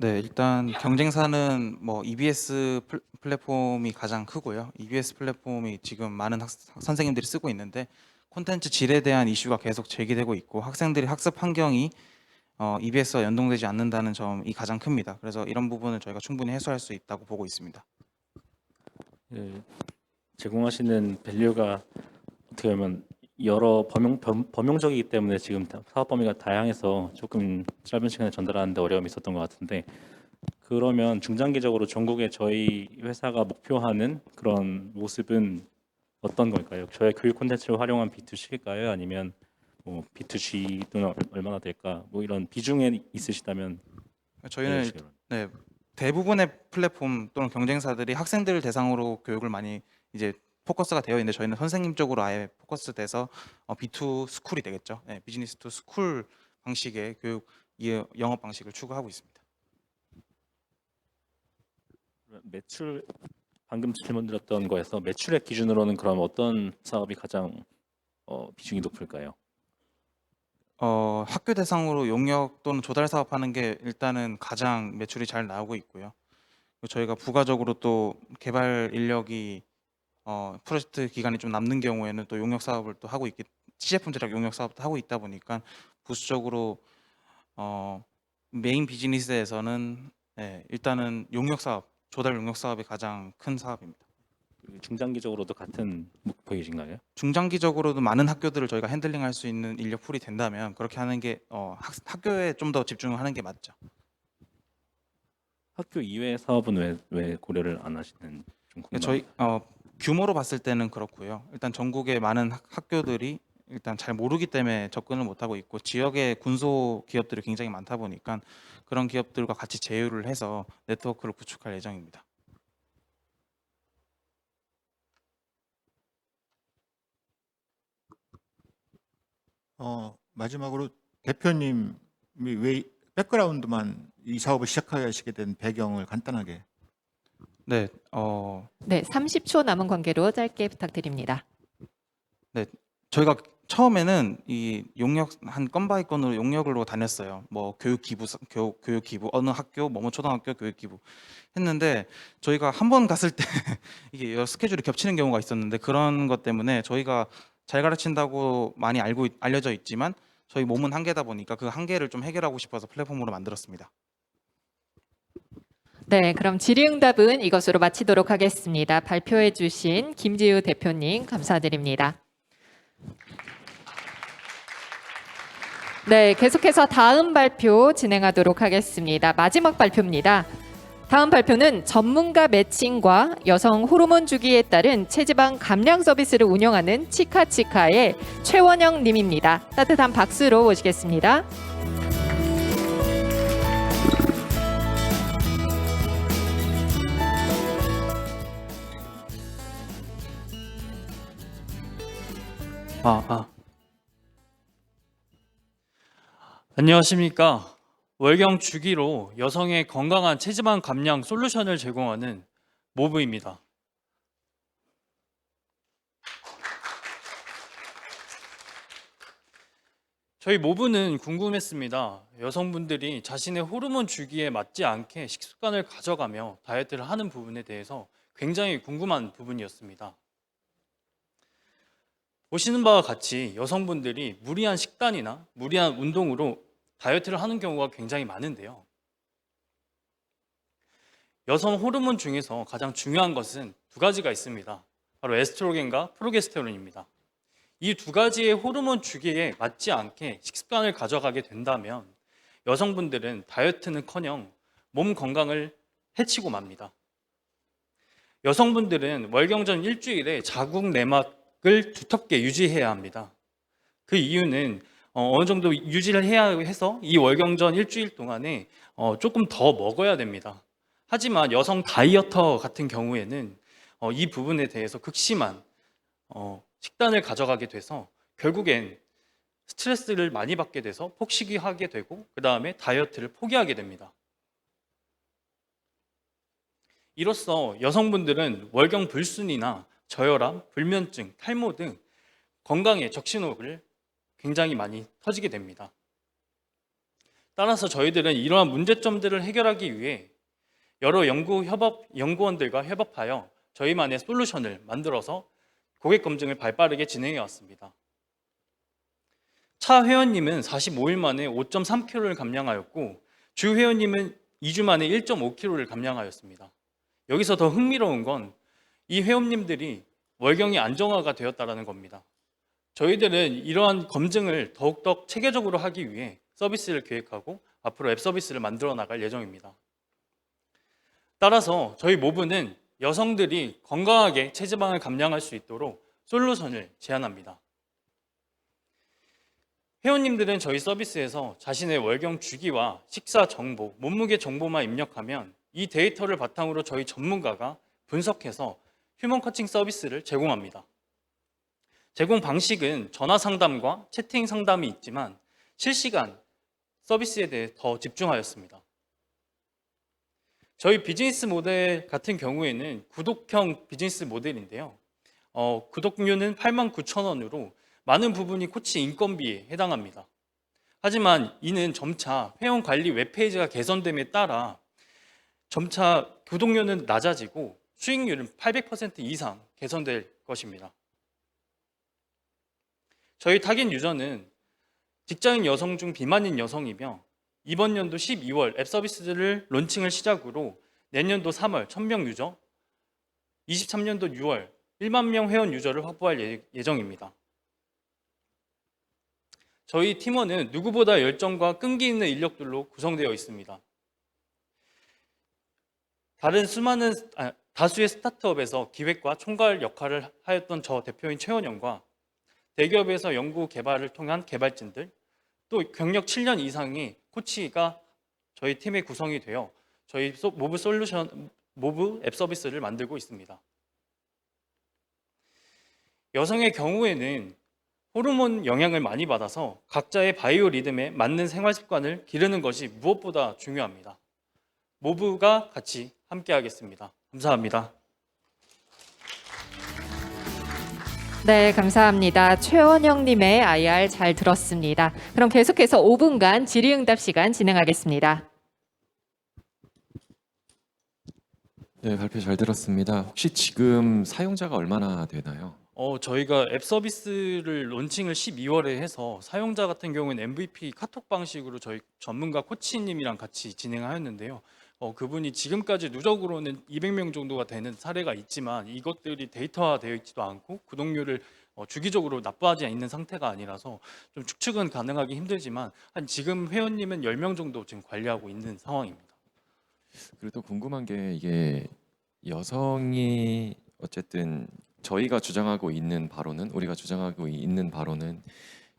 네, 일단 경쟁사는 뭐 EBS 플랫폼이 가장 크고요. EBS 플랫폼이 지금 많은 선생님들이 쓰고 있는데 콘텐츠 질에 대한 이슈가 계속 제기되고 있고 학생들이 학습 환경이 EBS와 연동되지 않는다는 점이 가장 큽니다. 그래서 이런 부분을 저희가 충분히 해소할 수 있다고 보고 있습니다.
그 제공하시는 밸류가 어떻게 보면 여러 범용적이기 때문에 지금 사업 범위가 다양해서 조금 짧은 시간에 전달하는데 어려움이 있었던 것 같은데, 그러면 중장기적으로 전국에 저희 회사가 목표하는 그런 모습은 어떤 걸까요? 저의 교육 콘텐츠를 활용한 B2C일까요? 아니면 뭐 B2G는 얼마나 될까? 뭐 이런 비중에 있으시다면
저희는
알려주시기 바랍니다.
네, 대부분의 플랫폼 또는 경쟁사들이 학생들을 대상으로 교육을 많이 이제 포커스가 되어 있는데 저희는 선생님 쪽으로 아예 포커스돼서 B2 스쿨이 되겠죠. 네, 비즈니스 투 스쿨 방식의 교육 영업 방식을 추구하고 있습니다.
매출, 방금 질문 드렸던 거에서 매출액 기준으로는 그럼 어떤 사업이 가장 비중이 높을까요?
학교 대상으로 용역 또는 조달 사업하는 게 일단은 가장 매출이 잘 나오고 있고요. 그리고 저희가 부가적으로 또 개발 인력이 프로젝트 기간이 좀 남는 경우에는 또 용역 사업을 또 하고 있기, 시제품 제작 용역 사업도 하고 있다 보니까 부수적으로 메인 비즈니스에서는 일단은 용역 사업, 조달 용역 사업이 가장 큰 사업입니다.
중장기적으로도 같은 목표이신가요?
중장기적으로도 많은 학교들을 저희가 핸들링할 수 있는 인력 풀이 된다면 그렇게 하는 게 학교에 좀 더 집중을 하는 게 맞죠.
학교 이외의 사업은 왜 고려를 안 하시는 좀 궁금합니다.
저희 규모로 봤을 때는 그렇고요. 일단 전국의 많은 학교들이 일단 잘 모르기 때문에 접근을 못하고 있고 지역의 군소 기업들이 굉장히 많다 보니까 그런 기업들과 같이 제휴를 해서 네트워크를 구축할 예정입니다.
마지막으로 대표님이 왜 백그라운드만 이 사업을 시작하시게 된 배경을 간단하게.
네,
네, 30초 남은 관계로 짧게 부탁드립니다.
저희가 처음에는 이 용역 한 건 바이 건으로 용역으로 다녔어요. 뭐 교육 기부 어느 학교 뭐뭐 초등학교 교육 기부 했는데 저희가 한 번 갔을 때 이게 여러 스케줄이 겹치는 경우가 있었는데 그런 것 때문에 저희가 잘 가르친다고 많이 알려져 있지만 저희 몸은 한계다 보니까 그 한계를 좀 해결하고 싶어서 플랫폼으로 만들었습니다.
네, 그럼 질의응답은 이것으로 마치도록 하겠습니다. 발표해 주신 김지우 대표님 감사드립니다. 네, 계속해서 다음 발표 진행하도록 하겠습니다. 마지막 발표입니다. 다음 발표는 전문가 매칭과 여성 호르몬 주기에 따른 체지방 감량 서비스를 운영하는 치카치카의 최원영 님입니다. 따뜻한 박수로 모시겠습니다.
안녕하십니까. 월경 주기로 여성의 건강한 체지방 감량 솔루션을 제공하는 모브입니다. 저희 모브는 궁금했습니다. 여성분들이 자신의 호르몬 주기에 맞지 않게 식습관을 가져가며 다이어트를 하는 부분에 대해서 굉장히 궁금한 부분이었습니다. 보시는 바와 같이 여성분들이 무리한 식단이나 무리한 운동으로 다이어트를 하는 경우가 굉장히 많은데요. 여성 호르몬 중에서 가장 중요한 것은 두 가지가 있습니다. 바로 에스트로겐과 프로게스테론입니다. 이 두 가지의 호르몬 주기에 맞지 않게 식습관을 가져가게 된다면 여성분들은 다이어트는커녕 몸 건강을 해치고 맙니다. 여성분들은 월경전 일주일에 자궁 내막을 두텁게 유지해야 합니다. 그 이유는 어느 정도 유지를 해야 해서 이 월경전 일주일 동안에 조금 더 먹어야 됩니다. 하지만 여성 다이어터 같은 경우에는 이 부분에 대해서 극심한 식단을 가져가게 돼서 결국엔 스트레스를 많이 받게 돼서 폭식이 하게 되고 그 다음에 다이어트를 포기하게 됩니다. 이로써 여성분들은 월경 불순이나 저혈압, 불면증, 탈모 등 건강에 적신호를 굉장히 많이 터지게 됩니다. 따라서 저희들은 이러한 문제점들을 해결하기 위해 여러 연구원들과 협업하여 저희만의 솔루션을 만들어서 고객 검증을 발빠르게 진행해 왔습니다. 차 회원님은 45일 만에 5.3kg를 감량하였고 주 회원님은 2주 만에 1.5kg를 감량하였습니다. 여기서 더 흥미로운 건 이 회원님들이 월경이 안정화가 되었다는 겁니다. 저희들은 이러한 검증을 더욱더 체계적으로 하기 위해 서비스를 계획하고 앞으로 앱 서비스를 만들어 나갈 예정입니다. 따라서 저희 모브는 여성들이 건강하게 체지방을 감량할 수 있도록 솔루션을 제안합니다. 회원님들은 저희 서비스에서 자신의 월경 주기와 식사 정보, 몸무게 정보만 입력하면 이 데이터를 바탕으로 저희 전문가가 분석해서 휴먼 커칭 서비스를 제공합니다. 제공 방식은 전화 상담과 채팅 상담이 있지만 실시간 서비스에 대해 더 집중하였습니다. 저희 비즈니스 모델 같은 경우에는 구독형 비즈니스 모델인데요. 구독료는 89,000원으로 많은 부분이 코치 인건비에 해당합니다. 하지만 이는 점차 회원 관리 웹페이지가 개선됨에 따라 점차 구독료는 낮아지고 수익률은 800% 이상 개선될 것입니다. 저희 타깃 유저는 직장인 여성 중 비만인 여성이며 이번 연도 12월 앱 서비스를 론칭을 시작으로 내년도 3월 1000명 유저, 23년도 6월 1만 명 회원 유저를 확보할 예정입니다. 저희 팀원은 누구보다 열정과 끈기 있는 인력들로 구성되어 있습니다. 다수의 스타트업에서 기획과 총괄 역할을 하였던 저 대표인 최원영과 대기업에서 연구 개발을 통한 개발진들, 또 경력 7년 이상의 코치가 저희 팀에 구성이 되어 저희 모브 앱 서비스를 만들고 있습니다. 여성의 경우에는 호르몬 영향을 많이 받아서 각자의 바이오 리듬에 맞는 생활 습관을 기르는 것이 무엇보다 중요합니다. 모브가 같이 함께 하겠습니다. 감사합니다.
네, 감사합니다. 최원영님의 IR 잘 들었습니다. 그럼 계속해서 5분간 질의응답 시간 진행하겠습니다.
네, 발표 잘 들었습니다. 혹시 지금 사용자가 얼마나 되나요?
저희가 앱 서비스를 론칭을 12월에 해서 사용자 같은 경우는 MVP 카톡 방식으로 저희 전문가 코치님이랑 같이 진행하였는데요. 그분이 지금까지 누적으로는 200명 정도가 되는 사례가 있지만 이것들이 데이터화되어 있지도 않고 구독료를 주기적으로 납부하지 않는 상태가 아니라서 좀 추측은 가능하기 힘들지만 한 지금 회원님은 10명 정도 지금 관리하고 있는 상황입니다.
그리고 또 궁금한 게 이게 여성이 어쨌든 우리가 주장하고 있는 바로는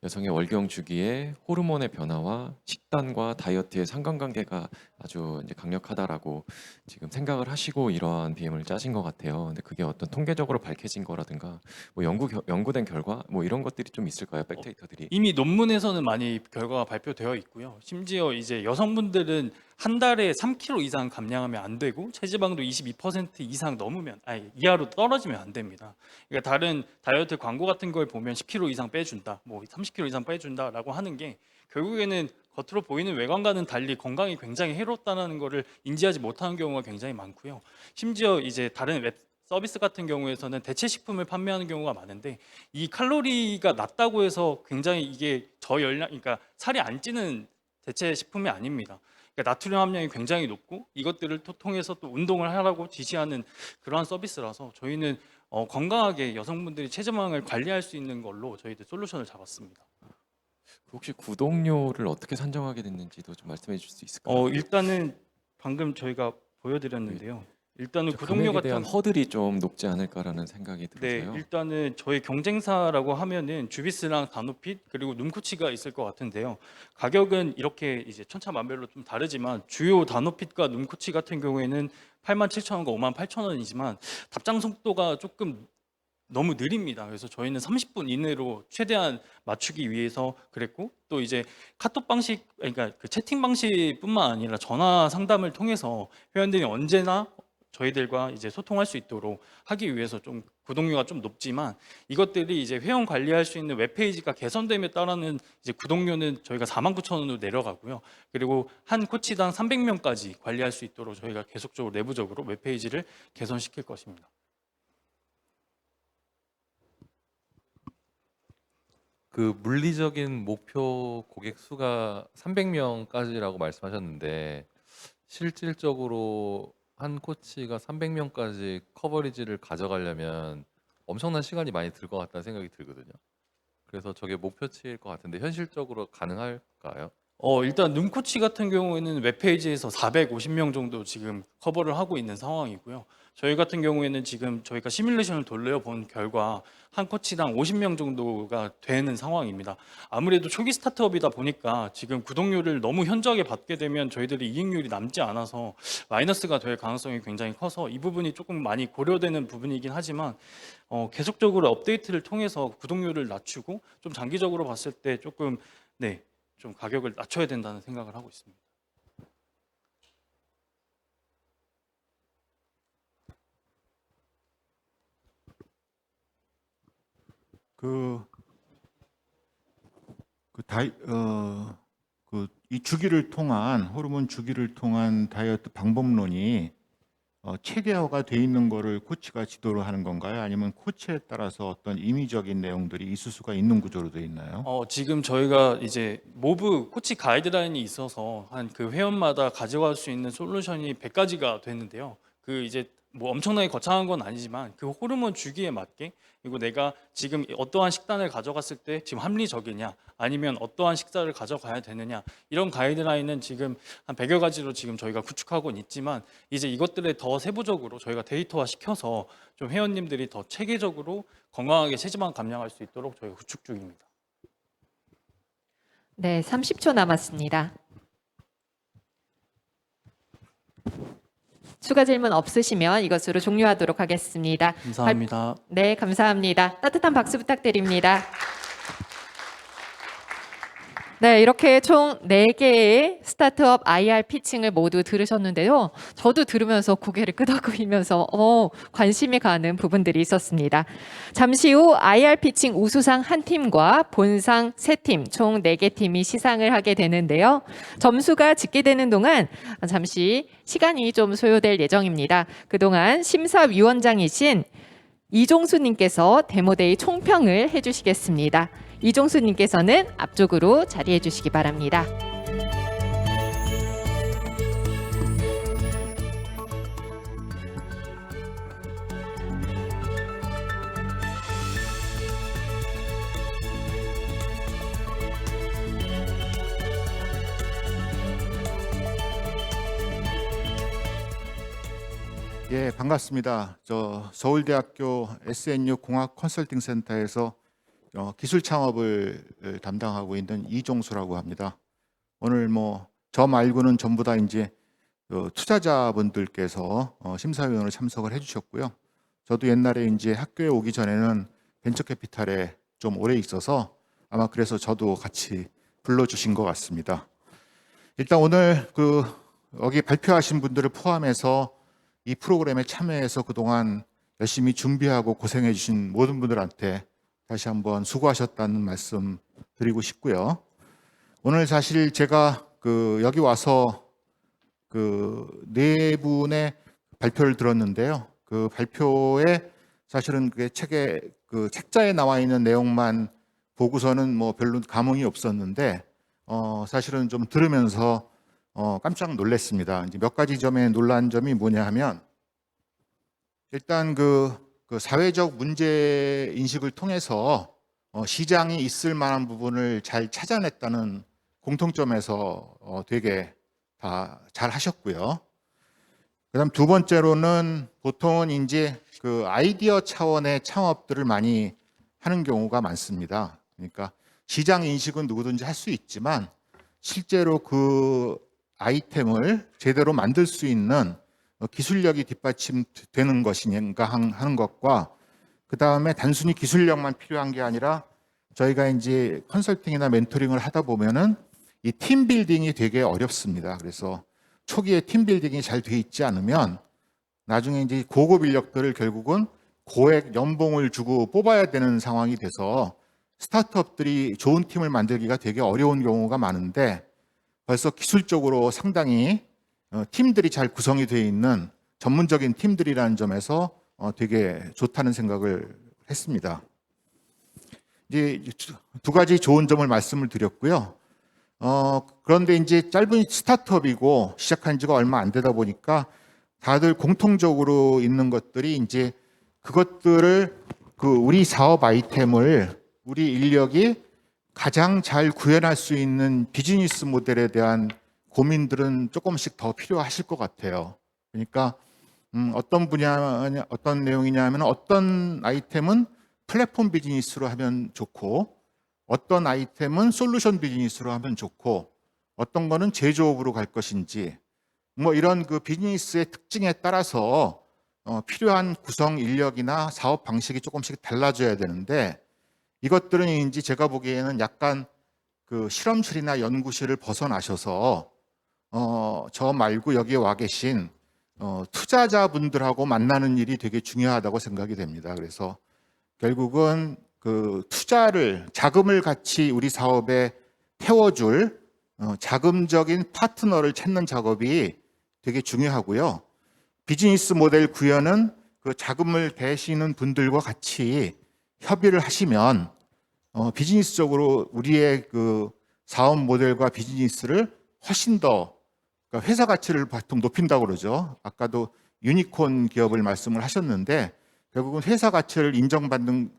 여성의 월경 주기에 호르몬의 변화와 식단과 다이어트의 상관관계가 아주 이제 강력하다라고 지금 생각을 하시고 이러한 BM을 짜신 것 같아요. 근데 그게 어떤 통계적으로 밝혀진 거라든가 뭐 연구된 결과 뭐 이런 것들이 좀 있을까요? 백데이터들이.
이미 논문에서는 많이 결과가 발표되어 있고요. 심지어 이제 여성분들은 한 달에 3kg 이상 감량하면 안 되고 체지방도 22% 이상 이하로 떨어지면 안 됩니다. 그러니까 다른 다이어트 광고 같은 걸 보면 10kg 이상 빼준다, 뭐 30kg 이상 빼준다라고 하는 게 결국에는 겉으로 보이는 외관과는 달리 건강이 굉장히 해롭다는 것을 인지하지 못하는 경우가 굉장히 많고요. 심지어 이제 다른 웹 서비스 같은 경우에서는 대체 식품을 판매하는 경우가 많은데 이 칼로리가 낮다고 해서 굉장히 이게 그러니까 살이 안 찌는 대체 식품이 아닙니다. 그러니까 나트륨 함량이 굉장히 높고 이것들을 통해서 또 운동을 하라고 지시하는 그러한 서비스라서 저희는 건강하게 여성분들이 체지방을 관리할 수 있는 걸로 저희들 솔루션을 잡았습니다.
혹시 구독료를 어떻게 산정하게 됐는지도 좀 말씀해 주실 수 있을까요?
일단은 방금 저희가 보여드렸는데요. 일단은 구독료
금액에 대한
같은
허들이 좀 높지 않을까라는 생각이 들어서요.
일단은 저희 경쟁사라고 하면은 주비스랑 다노핏 그리고 눔코치가 있을 것 같은데요. 가격은 이렇게 이제 천차만별로 좀 다르지만 주요 다노핏과 눔코치 같은 경우에는 87,000원과 58,000원이지만 답장 속도가 조금 너무 느립니다. 그래서 저희는 30분 이내로 최대한 맞추기 위해서 그랬고 또 이제 카톡 방식 그러니까 그 채팅 방식뿐만 아니라 전화 상담을 통해서 회원들이 언제나 저희들과 이제 소통할 수 있도록 하기 위해서 좀 구독료가 좀 높지만 이것들이 이제 회원 관리할 수 있는 웹페이지가 개선됨에 따라는 이제 구독료는 저희가 49,000원으로 내려가고요. 그리고 한 코치당 300명까지 관리할 수 있도록 저희가 계속적으로 내부적으로 웹페이지를 개선시킬 것입니다.
그 물리적인 목표 고객 수가 300명까지라고 말씀하셨는데 실질적으로 한 코치가 300명까지 커버리지를 가져가려면 엄청난 시간이 많이 들 것 같다는 생각이 들거든요. 그래서 저게 목표치일 것 같은데 현실적으로 가능할까요?
일단 눈코치 같은 경우에는 웹페이지에서 450명 정도 지금 커버를 하고 있는 상황이고요. 저희 같은 경우에는 지금 저희가 시뮬레이션을 돌려본 결과 한 코치당 50명 정도가 되는 상황입니다. 아무래도 초기 스타트업이다 보니까 지금 구독료를 너무 현저하게 받게 되면 저희들이 이익률이 남지 않아서 마이너스가 될 가능성이 굉장히 커서 이 부분이 조금 많이 고려되는 부분이긴 하지만 계속적으로 업데이트를 통해서 구독료를 낮추고 좀 장기적으로 봤을 때 조금 좀 가격을 낮춰야 된다는 생각을 하고 있습니다.
이 주기를 통한 호르몬 주기를 통한 다이어트 방법론이 체계화가 돼 있는 거를 코치가 지도를 하는 건가요? 아니면 코치에 따라서 어떤 임의적인 내용들이 있을 수가 있는 구조로 돼 있나요?
지금 저희가 이제 모브 코치 가이드라인이 있어서 한 그 회원마다 가져갈 수 있는 솔루션이 100가지가 되는데요. 그 이제 뭐 엄청나게 거창한 건 아니지만 그 호르몬 주기에 맞게 그리고 내가 지금 어떠한 식단을 가져갔을 때 지금 합리적이냐 아니면 어떠한 식사를 가져가야 되느냐 이런 가이드라인은 지금 한 100여 가지로 지금 저희가 구축하고 있지만 이제 이것들을 더 세부적으로 저희가 데이터화 시켜서 좀 회원님들이 더 체계적으로 건강하게 체지방 감량할 수 있도록 저희가 구축 중입니다.
네, 30초 남았습니다. 추가 질문 없으시면 이것으로 종료하도록 하겠습니다.
감사합니다.
네, 감사합니다. 따뜻한 박수 부탁드립니다. 네, 이렇게 총 4개의 스타트업 IR 피칭을 모두 들으셨는데요. 저도 들으면서 고개를 끄덕이면서 관심이 가는 부분들이 있었습니다. 잠시 후 IR 피칭 우수상 1팀과 본상 3팀, 총 4개 팀이 시상을 하게 되는데요. 점수가 집계되는 동안 잠시 시간이 좀 소요될 예정입니다. 그동안 심사위원장이신 이종수님께서 데모데이 총평을 해주시겠습니다. 이종수님께서는 앞쪽으로 자리해 주시기 바랍니다.
예, 반갑습니다. 저 서울대학교 SNU 공학 컨설팅 센터에서 기술 창업을 담당하고 있는 이종수라고 합니다. 오늘 저 말고는 전부 다 이제 투자자분들께서 심사위원으로 참석을 해주셨고요. 저도 옛날에 이제 학교에 오기 전에는 벤처캐피탈에 좀 오래 있어서 아마 그래서 저도 같이 불러주신 것 같습니다. 일단 오늘 여기 발표하신 분들을 포함해서 이 프로그램에 참여해서 그동안 열심히 준비하고 고생해 주신 모든 분들한테 다시 한번 수고하셨다는 말씀 드리고 싶고요. 오늘 사실 제가 여기 와서 네 분의 발표를 들었는데요. 그 발표에 사실은 책자에 나와 있는 내용만 보고서는 별로 감흥이 없었는데 사실은 좀 들으면서 깜짝 놀랐습니다. 이제 몇 가지 점에 놀란 점이 뭐냐 하면 일단 사회적 문제 인식을 통해서 시장이 있을 만한 부분을 잘 찾아냈다는 공통점에서 되게 다 잘 하셨고요. 그다음 두 번째로는 보통은 이제 아이디어 차원의 창업들을 많이 하는 경우가 많습니다. 그러니까 시장 인식은 누구든지 할 수 있지만 실제로 그 아이템을 제대로 만들 수 있는 기술력이 뒷받침되는 것인가 하는 것과 그 다음에 단순히 기술력만 필요한 게 아니라 저희가 이제 컨설팅이나 멘토링을 하다 보면은 이 팀 빌딩이 되게 어렵습니다. 그래서 초기에 팀 빌딩이 잘 돼 있지 않으면 나중에 이제 고급 인력들을 결국은 고액 연봉을 주고 뽑아야 되는 상황이 돼서 스타트업들이 좋은 팀을 만들기가 되게 어려운 경우가 많은데, 벌써 기술적으로 상당히 팀들이 잘 구성이 되어 있는 전문적인 팀들이라는 점에서 되게 좋다는 생각을 했습니다. 이제 두 가지 좋은 점을 말씀을 드렸고요. 그런데 이제 짧은 스타트업이고 시작한 지가 얼마 안 되다 보니까 다들 공통적으로 있는 것들이 이제 그것들을 우리 사업 아이템을 우리 인력이 가장 잘 구현할 수 있는 비즈니스 모델에 대한 고민들은 조금씩 더 필요하실 것 같아요. 그러니까 어떤 분야, 어떤 내용이냐 하면 어떤 아이템은 플랫폼 비즈니스로 하면 좋고, 어떤 아이템은 솔루션 비즈니스로 하면 좋고, 어떤 거는 제조업으로 갈 것인지, 뭐 이런 그 비즈니스의 특징에 따라서 필요한 구성 인력이나 사업 방식이 조금씩 달라져야 되는데, 이것들은 이제 제가 보기에는 약간 그 실험실이나 연구실을 벗어나셔서 저 말고 여기에 와 계신 투자자분들하고 만나는 일이 되게 중요하다고 생각이 됩니다. 그래서 결국은 그 자금을 같이 우리 사업에 태워줄 자금적인 파트너를 찾는 작업이 되게 중요하고요. 비즈니스 모델 구현은 그 자금을 대시는 분들과 같이 협의를 하시면 비즈니스적으로 우리의 그 사업 모델과 비즈니스를 훨씬 더, 그러니까 회사 가치를 보통 높인다고 그러죠. 아까도 유니콘 기업을 말씀을 하셨는데, 결국은 회사 가치를 인정받는,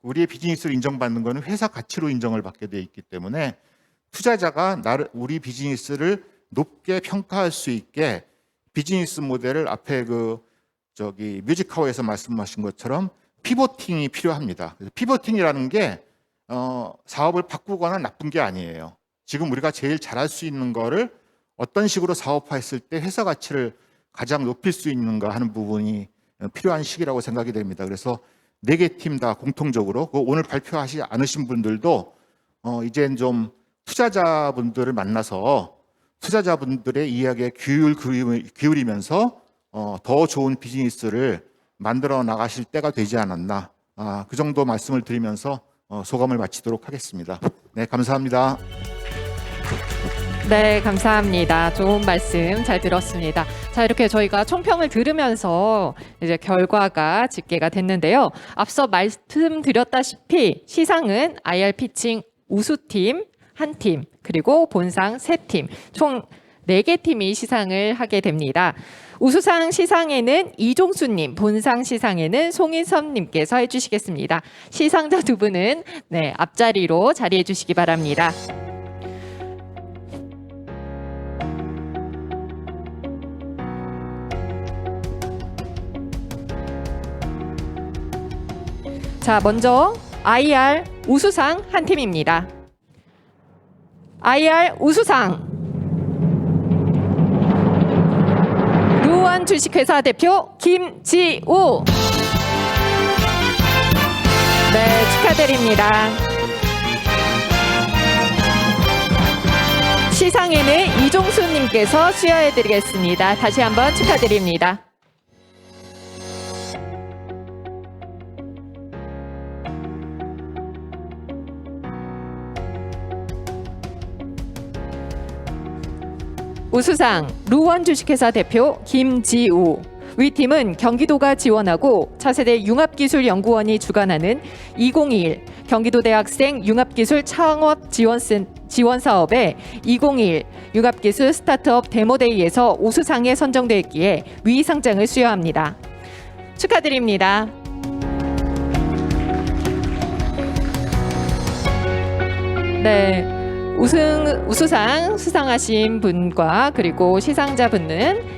우리의 비즈니스를 인정받는 것은 회사 가치로 인정을 받게 되어 있기 때문에 투자자가 우리 비즈니스를 높게 평가할 수 있게 비즈니스 모델을 앞에 뮤직하우에서 말씀하신 것처럼 피보팅이 필요합니다. 그래서 피보팅이라는 게 사업을 바꾸거나 나쁜 게 아니에요. 지금 우리가 제일 잘할 수 있는 거를 어떤 식으로 사업화했을 때 회사 가치를 가장 높일 수 있는가 하는 부분이 필요한 시기라고 생각이 됩니다. 그래서 4개 팀 다 공통적으로 오늘 발표하지 않으신 분들도 이젠 좀 투자자분들을 만나서 투자자분들의 이야기에 귀를 기울이면서 더 좋은 비즈니스를 만들어 나가실 때가 되지 않았나, 그 정도 말씀을 드리면서 소감을 마치도록 하겠습니다. 네, 감사합니다.
네, 감사합니다. 좋은 말씀 잘 들었습니다. 자, 이렇게 저희가 총평을 들으면서 이제 결과가 집계가 됐는데요. 앞서 말씀드렸다시피 시상은 IR 피칭 우수팀 1팀, 그리고 본상 3팀, 총 4개 팀이 시상을 하게 됩니다. 우수상 시상에는 이종수님, 본상 시상에는 송인섭님께서 해주시겠습니다. 시상자 두 분은 앞자리로 자리해 주시기 바랍니다. 자, 먼저 IR 우수상 한 팀입니다. IR 우수상 루원 주식회사 대표 김지우. 네, 축하드립니다. 시상에는 이종수님께서 수여해드리겠습니다. 다시 한번 축하드립니다. 우수상 루원 주식회사 대표 김지우. 위 팀은 경기도가 지원하고 차세대 융합기술 연구원이 주관하는 2021 경기도대학생 융합기술 창업 지원 사업의 2021 융합기술 스타트업 데모데이에서 우수상에 선정되었기에 위 상장을 수여합니다. 축하드립니다. 네. 우수상 수상하신 분과 그리고 시상자분은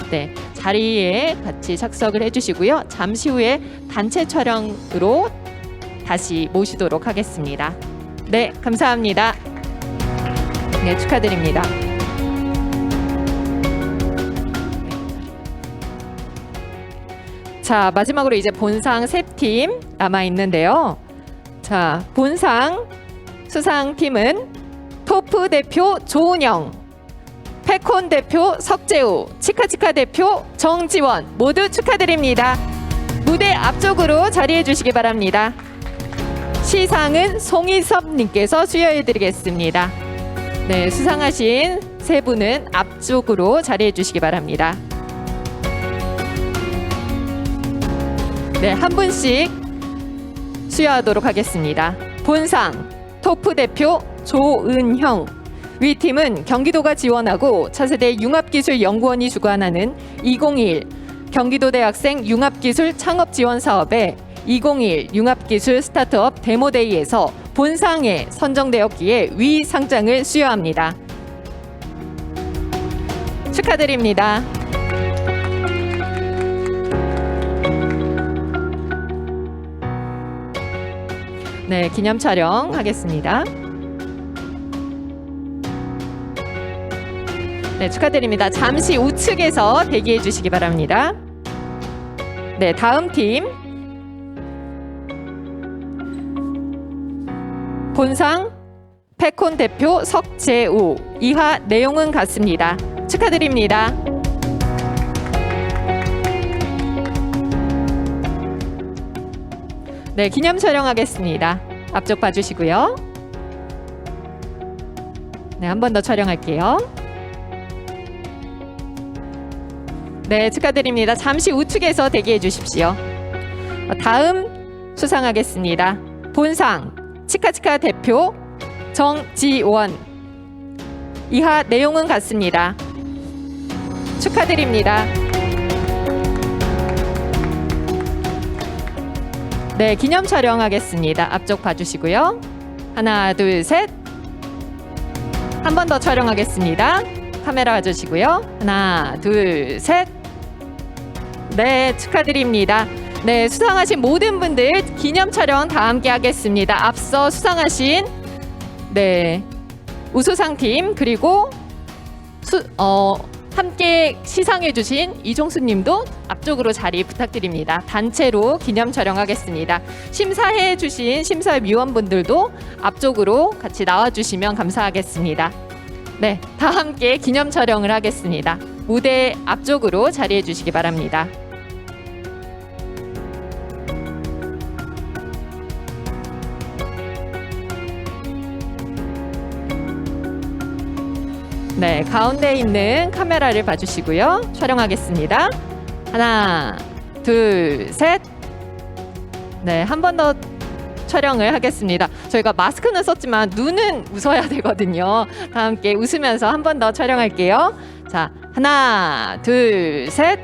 자리에 같이 착석을 해주시고요. 잠시 후에 단체 촬영으로 다시 모시도록 하겠습니다. 네, 감사합니다. 네, 축하드립니다. 자, 마지막으로 이제 본상 3팀 남아 있는데요. 자, 본상 수상팀은 토프 대표 조은영, 패콘 대표 석재우, 치카치카 대표 정지원 모두 축하드립니다. 무대 앞쪽으로 자리해 주시기 바랍니다. 시상은 송희섭님께서 수여해 드리겠습니다. 네, 수상하신 세 분은 앞쪽으로 자리해 주시기 바랍니다. 네, 한 분씩 수여하도록 하겠습니다. 본상 토프 대표 조은형, 위 팀은 경기도가 지원하고 차세대 융합기술연구원이 주관하는 2021 경기도 대학생 융합기술 창업 지원 사업의 2021 융합기술 스타트업 데모데이에서 본상에 선정되었기에 위 상장을 수여합니다. 축하드립니다. 네, 기념 촬영 하겠습니다. 네, 축하드립니다. 잠시 우측에서 대기해 주시기 바랍니다. 네, 다음 팀. 본상 패콘 대표 석재우, 이하 내용은 같습니다. 축하드립니다. 네, 기념 촬영하겠습니다. 앞쪽 봐주시고요. 네, 한 번 더 촬영할게요. 네, 축하드립니다. 잠시 우측에서 대기해 주십시오. 다음 수상하겠습니다. 본상 치카치카 대표 정지원, 이하 내용은 같습니다. 축하드립니다. 네, 기념 촬영하겠습니다. 앞쪽 봐주시고요. 하나, 둘, 셋. 한 번 더 촬영하겠습니다. 카메라 봐주시고요. 하나, 둘, 셋. 네, 축하드립니다. 네, 수상하신 모든 분들 기념 촬영 다 함께 하겠습니다. 앞서 수상하신 우수상 팀 그리고 함께 시상해주신 이종수님도 앞쪽으로 자리 부탁드립니다. 단체로 기념 촬영하겠습니다. 심사해주신 심사위원분들도 앞쪽으로 같이 나와주시면 감사하겠습니다. 네, 다 함께 기념 촬영을 하겠습니다. 무대 앞쪽으로 자리해 주시기 바랍니다. 네, 가운데 있는 카메라를 봐주시고요. 촬영하겠습니다. 하나, 둘, 셋. 네, 한 번 더 촬영을 하겠습니다. 저희가 마스크는 썼지만 눈은 웃어야 되거든요. 다 함께 웃으면서 한 번 더 촬영할게요. 자, 하나, 둘, 셋.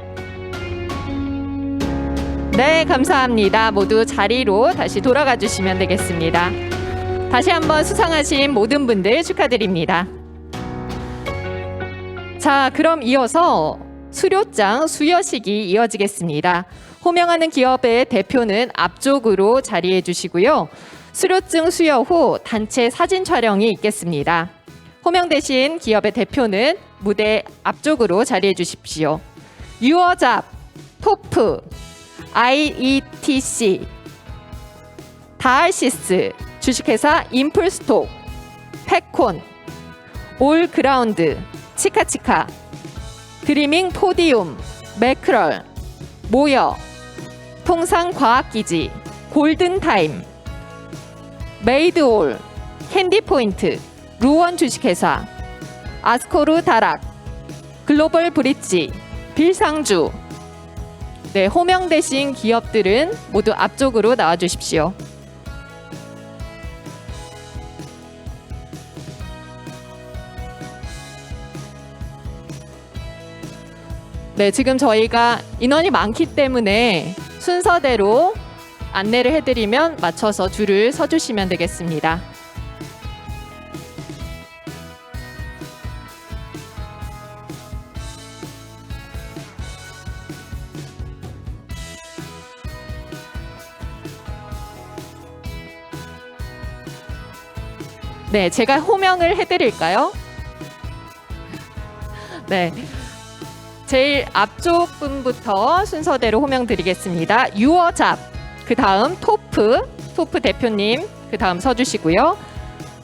네, 감사합니다. 모두 자리로 다시 돌아가 주시면 되겠습니다. 다시 한번 수상하신 모든 분들 축하드립니다. 자, 그럼 이어서 수료장 수여식이 이어지겠습니다. 호명하는 기업의 대표는 앞쪽으로 자리해 주시고요. 수료증 수여 후 단체 사진 촬영이 있겠습니다. 호명되신 기업의 대표는 무대 앞쪽으로 자리해 주십시오. 유어잡, 토프, IETC, 다알시스, 주식회사 인풀스톡, 패콘, 올그라운드, 치카치카, 드리밍 포디움, 매크럴, 모여, 통상과학기지, 골든타임, 메이드올, 캔디포인트, 루원 주식회사, 아스코르 다락, 글로벌 브릿지, 빌상주. 네, 호명되신 기업들은 모두 앞쪽으로 나와주십시오. 네, 지금 저희가 인원이 많기 때문에 순서대로 안내를 해드리면 맞춰서 줄을 서주시면 되겠습니다. 네, 제가 호명을 해드릴까요? 네. 제일 앞쪽 분부터 순서대로 호명 드리겠습니다. 유어잡, 그 다음 토프 대표님, 그 다음 서주시고요.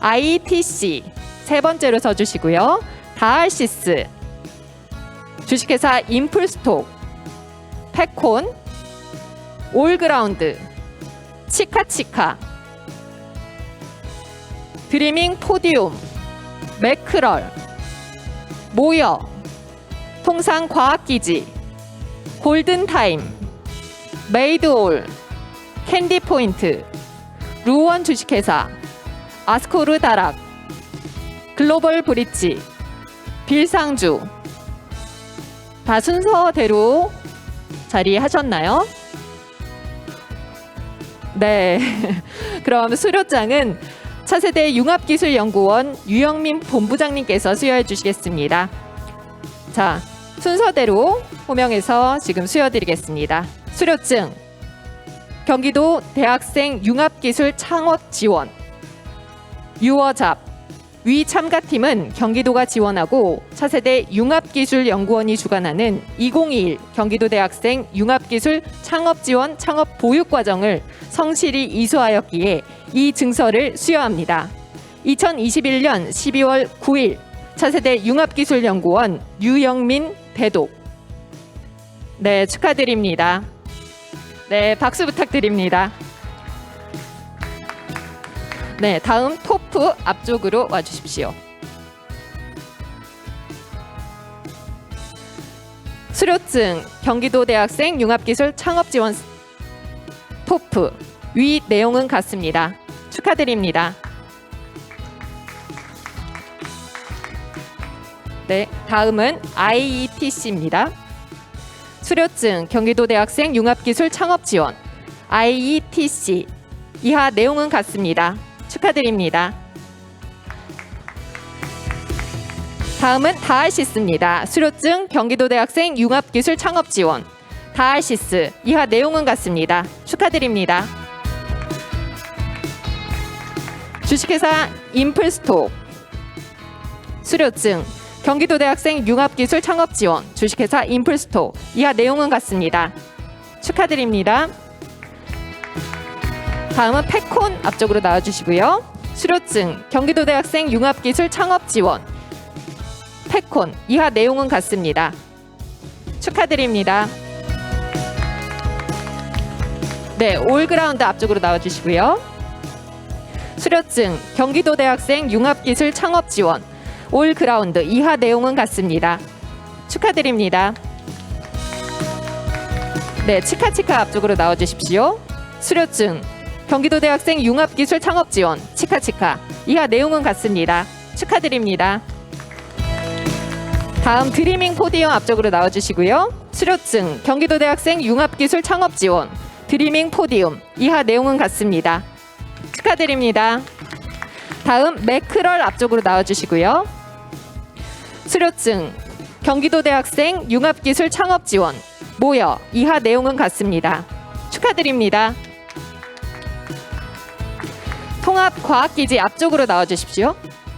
ITC 세 번째로 서주시고요. 다알시스, 주식회사 인풀스톡, 페콘, 올그라운드, 치카치카, 드리밍 포디움, 매크럴, 모여, 통상과학기지, 골든타임, 메이드올, 캔디포인트, 루원 주식회사, 아스코르 다락, 글로벌 브릿지, 빌상주. 다 순서대로 자리하셨나요? 네. 그럼 수료장은 차세대 융합기술연구원 유영민 본부장님께서 수여해 주시겠습니다. 자, 순서대로 호명해서 지금 수여드리겠습니다. 수료증, 경기도 대학생 융합기술 창업 지원, 유어잡, 위 참가팀은 경기도가 지원하고 차세대 융합기술연구원이 주관하는 2021 경기도 대학생 융합기술 창업지원 창업보육과정을 성실히 이수하였기에 이 증서를 수여합니다. 2021년 12월 9일 차세대 융합기술연구원 유영민 대독. 네, 축하드립니다. 네, 박수 부탁드립니다. 네, 다음 토프 앞쪽으로 와주십시오. 수료증, 경기도 대학생 융합기술 창업지원 토프. 위 내용은 같습니다. 축하드립니다. 네, 다음은 IETC입니다. 수료증, 경기도 대학생 융합기술 창업지원 IETC. 이하 내용은 같습니다. 축하드립니다. 다음은 다알시스입니다. 수료증 경기도 대학생 융합기술 창업지원 다알시스. 이하 내용은 같습니다. 축하드립니다. 주식회사 인플스톡 수료증 경기도 대학생 융합기술 창업지원 주식회사 인플스톡. 이하 내용은 같습니다. 축하드립니다. 다음은 페콘 앞쪽으로 나와주시고요. 수료증 경기도 대학생 융합기술 창업지원 페콘. 이하 내용은 같습니다. 축하드립니다. 네, 올그라운드 앞쪽으로 나와주시고요. 수료증 경기도 대학생 융합기술 창업지원 올그라운드. 이하 내용은 같습니다. 축하드립니다. 네, 치카치카 앞쪽으로 나와주십시오. 수료증 경기도 대학생 융합기술 창업지원 치카치카. 이하 내용은 같습니다. 축하드립니다. 다음 드리밍 포디움 앞쪽으로 나와주시고요. 수료증 경기도 대학생 융합기술 창업지원 드리밍 포디움. 이하 내용은 같습니다. 축하드립니다. 다음 매크럴 앞쪽으로 나와주시고요. 수료증 경기도 대학생 융합기술 창업지원 모여. 이하 내용은 같습니다. 축하드립니다. 통합과학기지 앞쪽으로 나와주십시오. 네.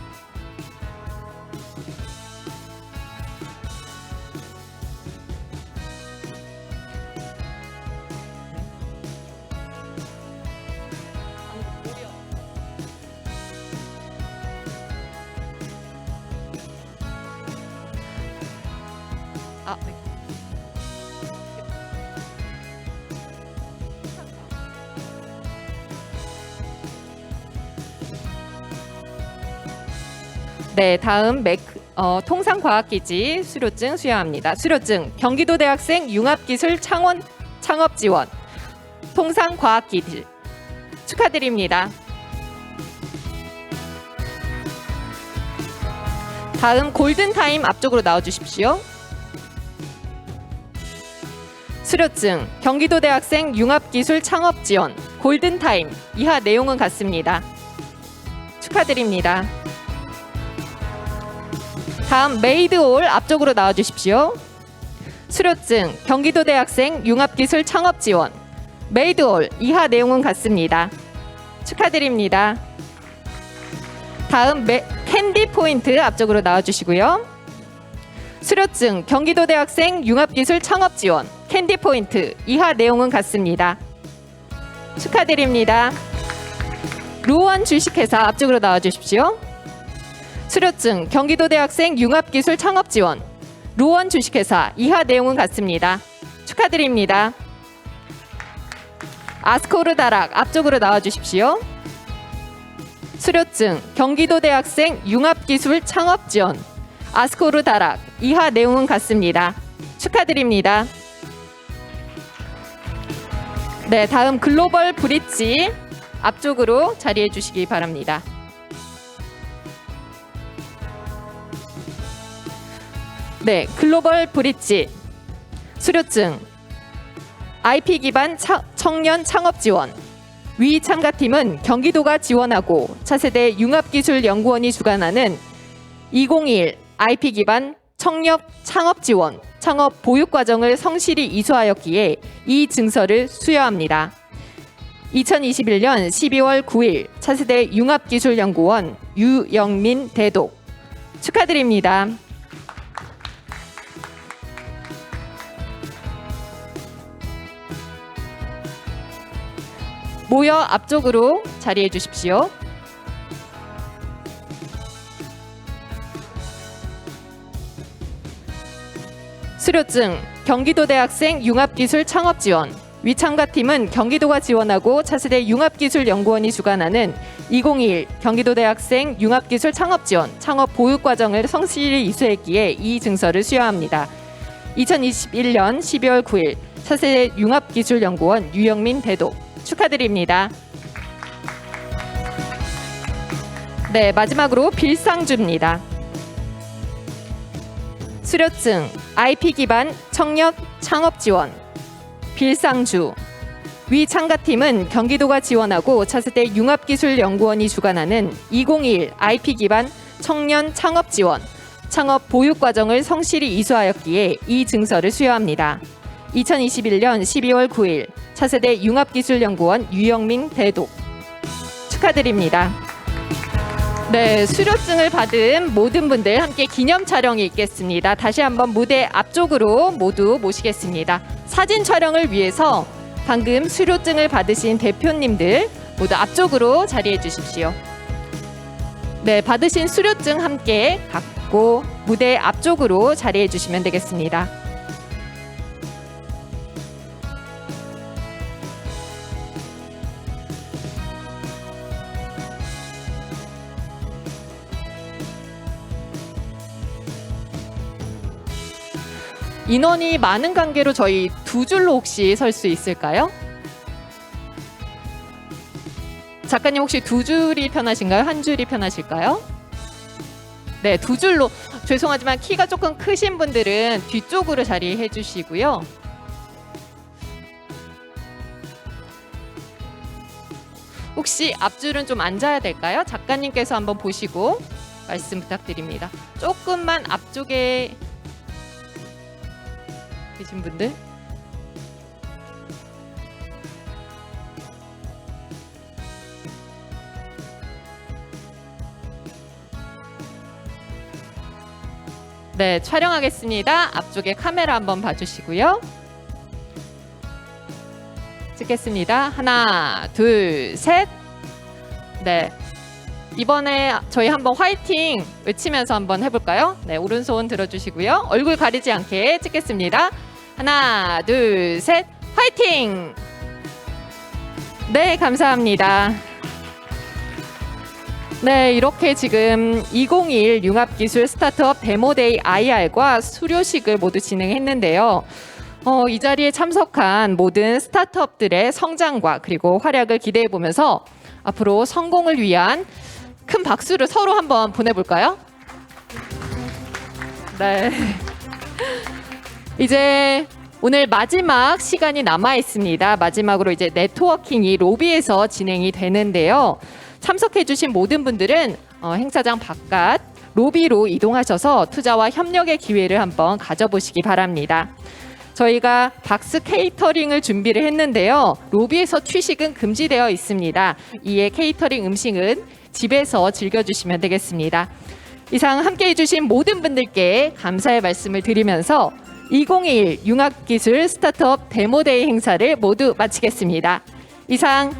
네, 다음 통상과학기지 수료증 수여합니다. 수료증 경기도 대학생 융합기술 창업지원 통상과학기지 축하드립니다. 다음 골든타임 앞쪽으로 나와주십시오. 수료증 경기도 대학생 융합기술 창업지원 골든타임. 이하 내용은 같습니다. 축하드립니다. 다음 메이드올 앞쪽으로 나와주십시오. 수료증 경기도 대학생 융합기술 창업지원 메이드올. 이하 내용은 같습니다. 축하드립니다. 다음 캔디포인트 앞쪽으로 나와주시고요. 수료증 경기도 대학생 융합기술 창업지원 캔디포인트. 이하 내용은 같습니다. 축하드립니다. 루원 주식회사 앞쪽으로 나와주십시오. 수료증 경기도 대학생 융합기술 창업 지원 루원 주식회사 이하 내용은 같습니다. 축하드립니다. 아스코르 다락 앞쪽으로 나와주십시오. 수료증 경기도 대학생 융합기술 창업 지원 아스코르 다락 이하 내용은 같습니다. 축하드립니다. 네, 다음 글로벌 브릿지 앞쪽으로 자리해 주시기 바랍니다. 네, 글로벌 브릿지 수료증 IP 기반 청년 창업 지원 위 참가팀은 경기도가 지원하고 차세대 융합기술연구원이 주관하는 2021 IP 기반 청년 창업 지원 창업 보육 과정을 성실히 이수하였기에 이 증서를 수여합니다. 2021년 12월 9일 차세대 융합기술연구원 유영민 대독 축하드립니다. 모여 앞쪽으로 자리해 주십시오. 수료증 경기도 대학생 융합기술 창업 지원 위 참가팀은 경기도가 지원하고 차세대 융합기술연구원이 주관하는 2021 경기도 대학생 융합기술 창업 지원 창업 보육 과정을 성실히 이수했기에 이 증서를 수여합니다. 2021년 12월 9일 차세대 융합기술연구원 유영민 대독 축하드립니다. 네, 마지막으로 빌상주입니다. 수료증 IP 기반 청년 창업 지원 빌상주 위 참가팀은 경기도가 지원하고 차세대 융합기술연구원이 주관하는 2021 IP 기반 청년 창업 지원 창업 보육 과정을 성실히 이수하였기에 이 증서를 수여합니다. 2021년 12월 9일 차세대 융합기술연구원 유영민 대독 축하드립니다. 네, 수료증을 받은 모든 분들 함께 기념 촬영이 있겠습니다. 다시 한번 무대 앞쪽으로 모두 모시겠습니다. 사진 촬영을 위해서 방금 수료증을 받으신 대표님들 모두 앞쪽으로 자리해 주십시오. 네, 받으신 수료증 함께 갖고 무대 앞쪽으로 자리해 주시면 되겠습니다. 인원이 많은 관계로 저희 두 줄로 혹시 설 수 있을까요? 작가님 혹시 두 줄이 편하신가요? 한 줄이 편하실까요? 네, 두 줄로. 죄송하지만 키가 조금 크신 분들은 뒤쪽으로 자리해 주시고요. 혹시 앞줄은 좀 앉아야 될까요? 작가님께서 한번 보시고 말씀 부탁드립니다. 조금만 앞쪽에 계신 분들. 네, 촬영하겠습니다. 앞쪽에 카메라 한번 봐주시고요. 찍겠습니다. 하나, 둘, 셋. 네. 이번에 저희 한번 화이팅 외치면서 한번 해볼까요? 네, 오른손 들어주시고요. 얼굴 가리지 않게 찍겠습니다. 하나, 둘, 셋, 화이팅! 네, 감사합니다. 네, 이렇게 지금 2021 융합기술 스타트업 데모데이 IR과 수료식을 모두 진행했는데요. 이 자리에 참석한 모든 스타트업들의 성장과 그리고 활약을 기대해 보면서 앞으로 성공을 위한 큰 박수를 서로 한번 보내볼까요? 네. 이제 오늘 마지막 시간이 남아 있습니다. 마지막으로 이제 네트워킹이 로비에서 진행이 되는데요. 참석해주신 모든 분들은 행사장 바깥 로비로 이동하셔서 투자와 협력의 기회를 한번 가져보시기 바랍니다. 저희가 박스 케이터링을 준비를 했는데요. 로비에서 취식은 금지되어 있습니다. 이에 케이터링 음식은 집에서 즐겨주시면 되겠습니다. 이상 함께해 주신 모든 분들께 감사의 말씀을 드리면서 2021 융합기술 스타트업 데모데이 행사를 모두 마치겠습니다. 이상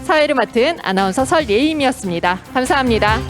사회를 맡은 아나운서 설예임이었습니다. 감사합니다.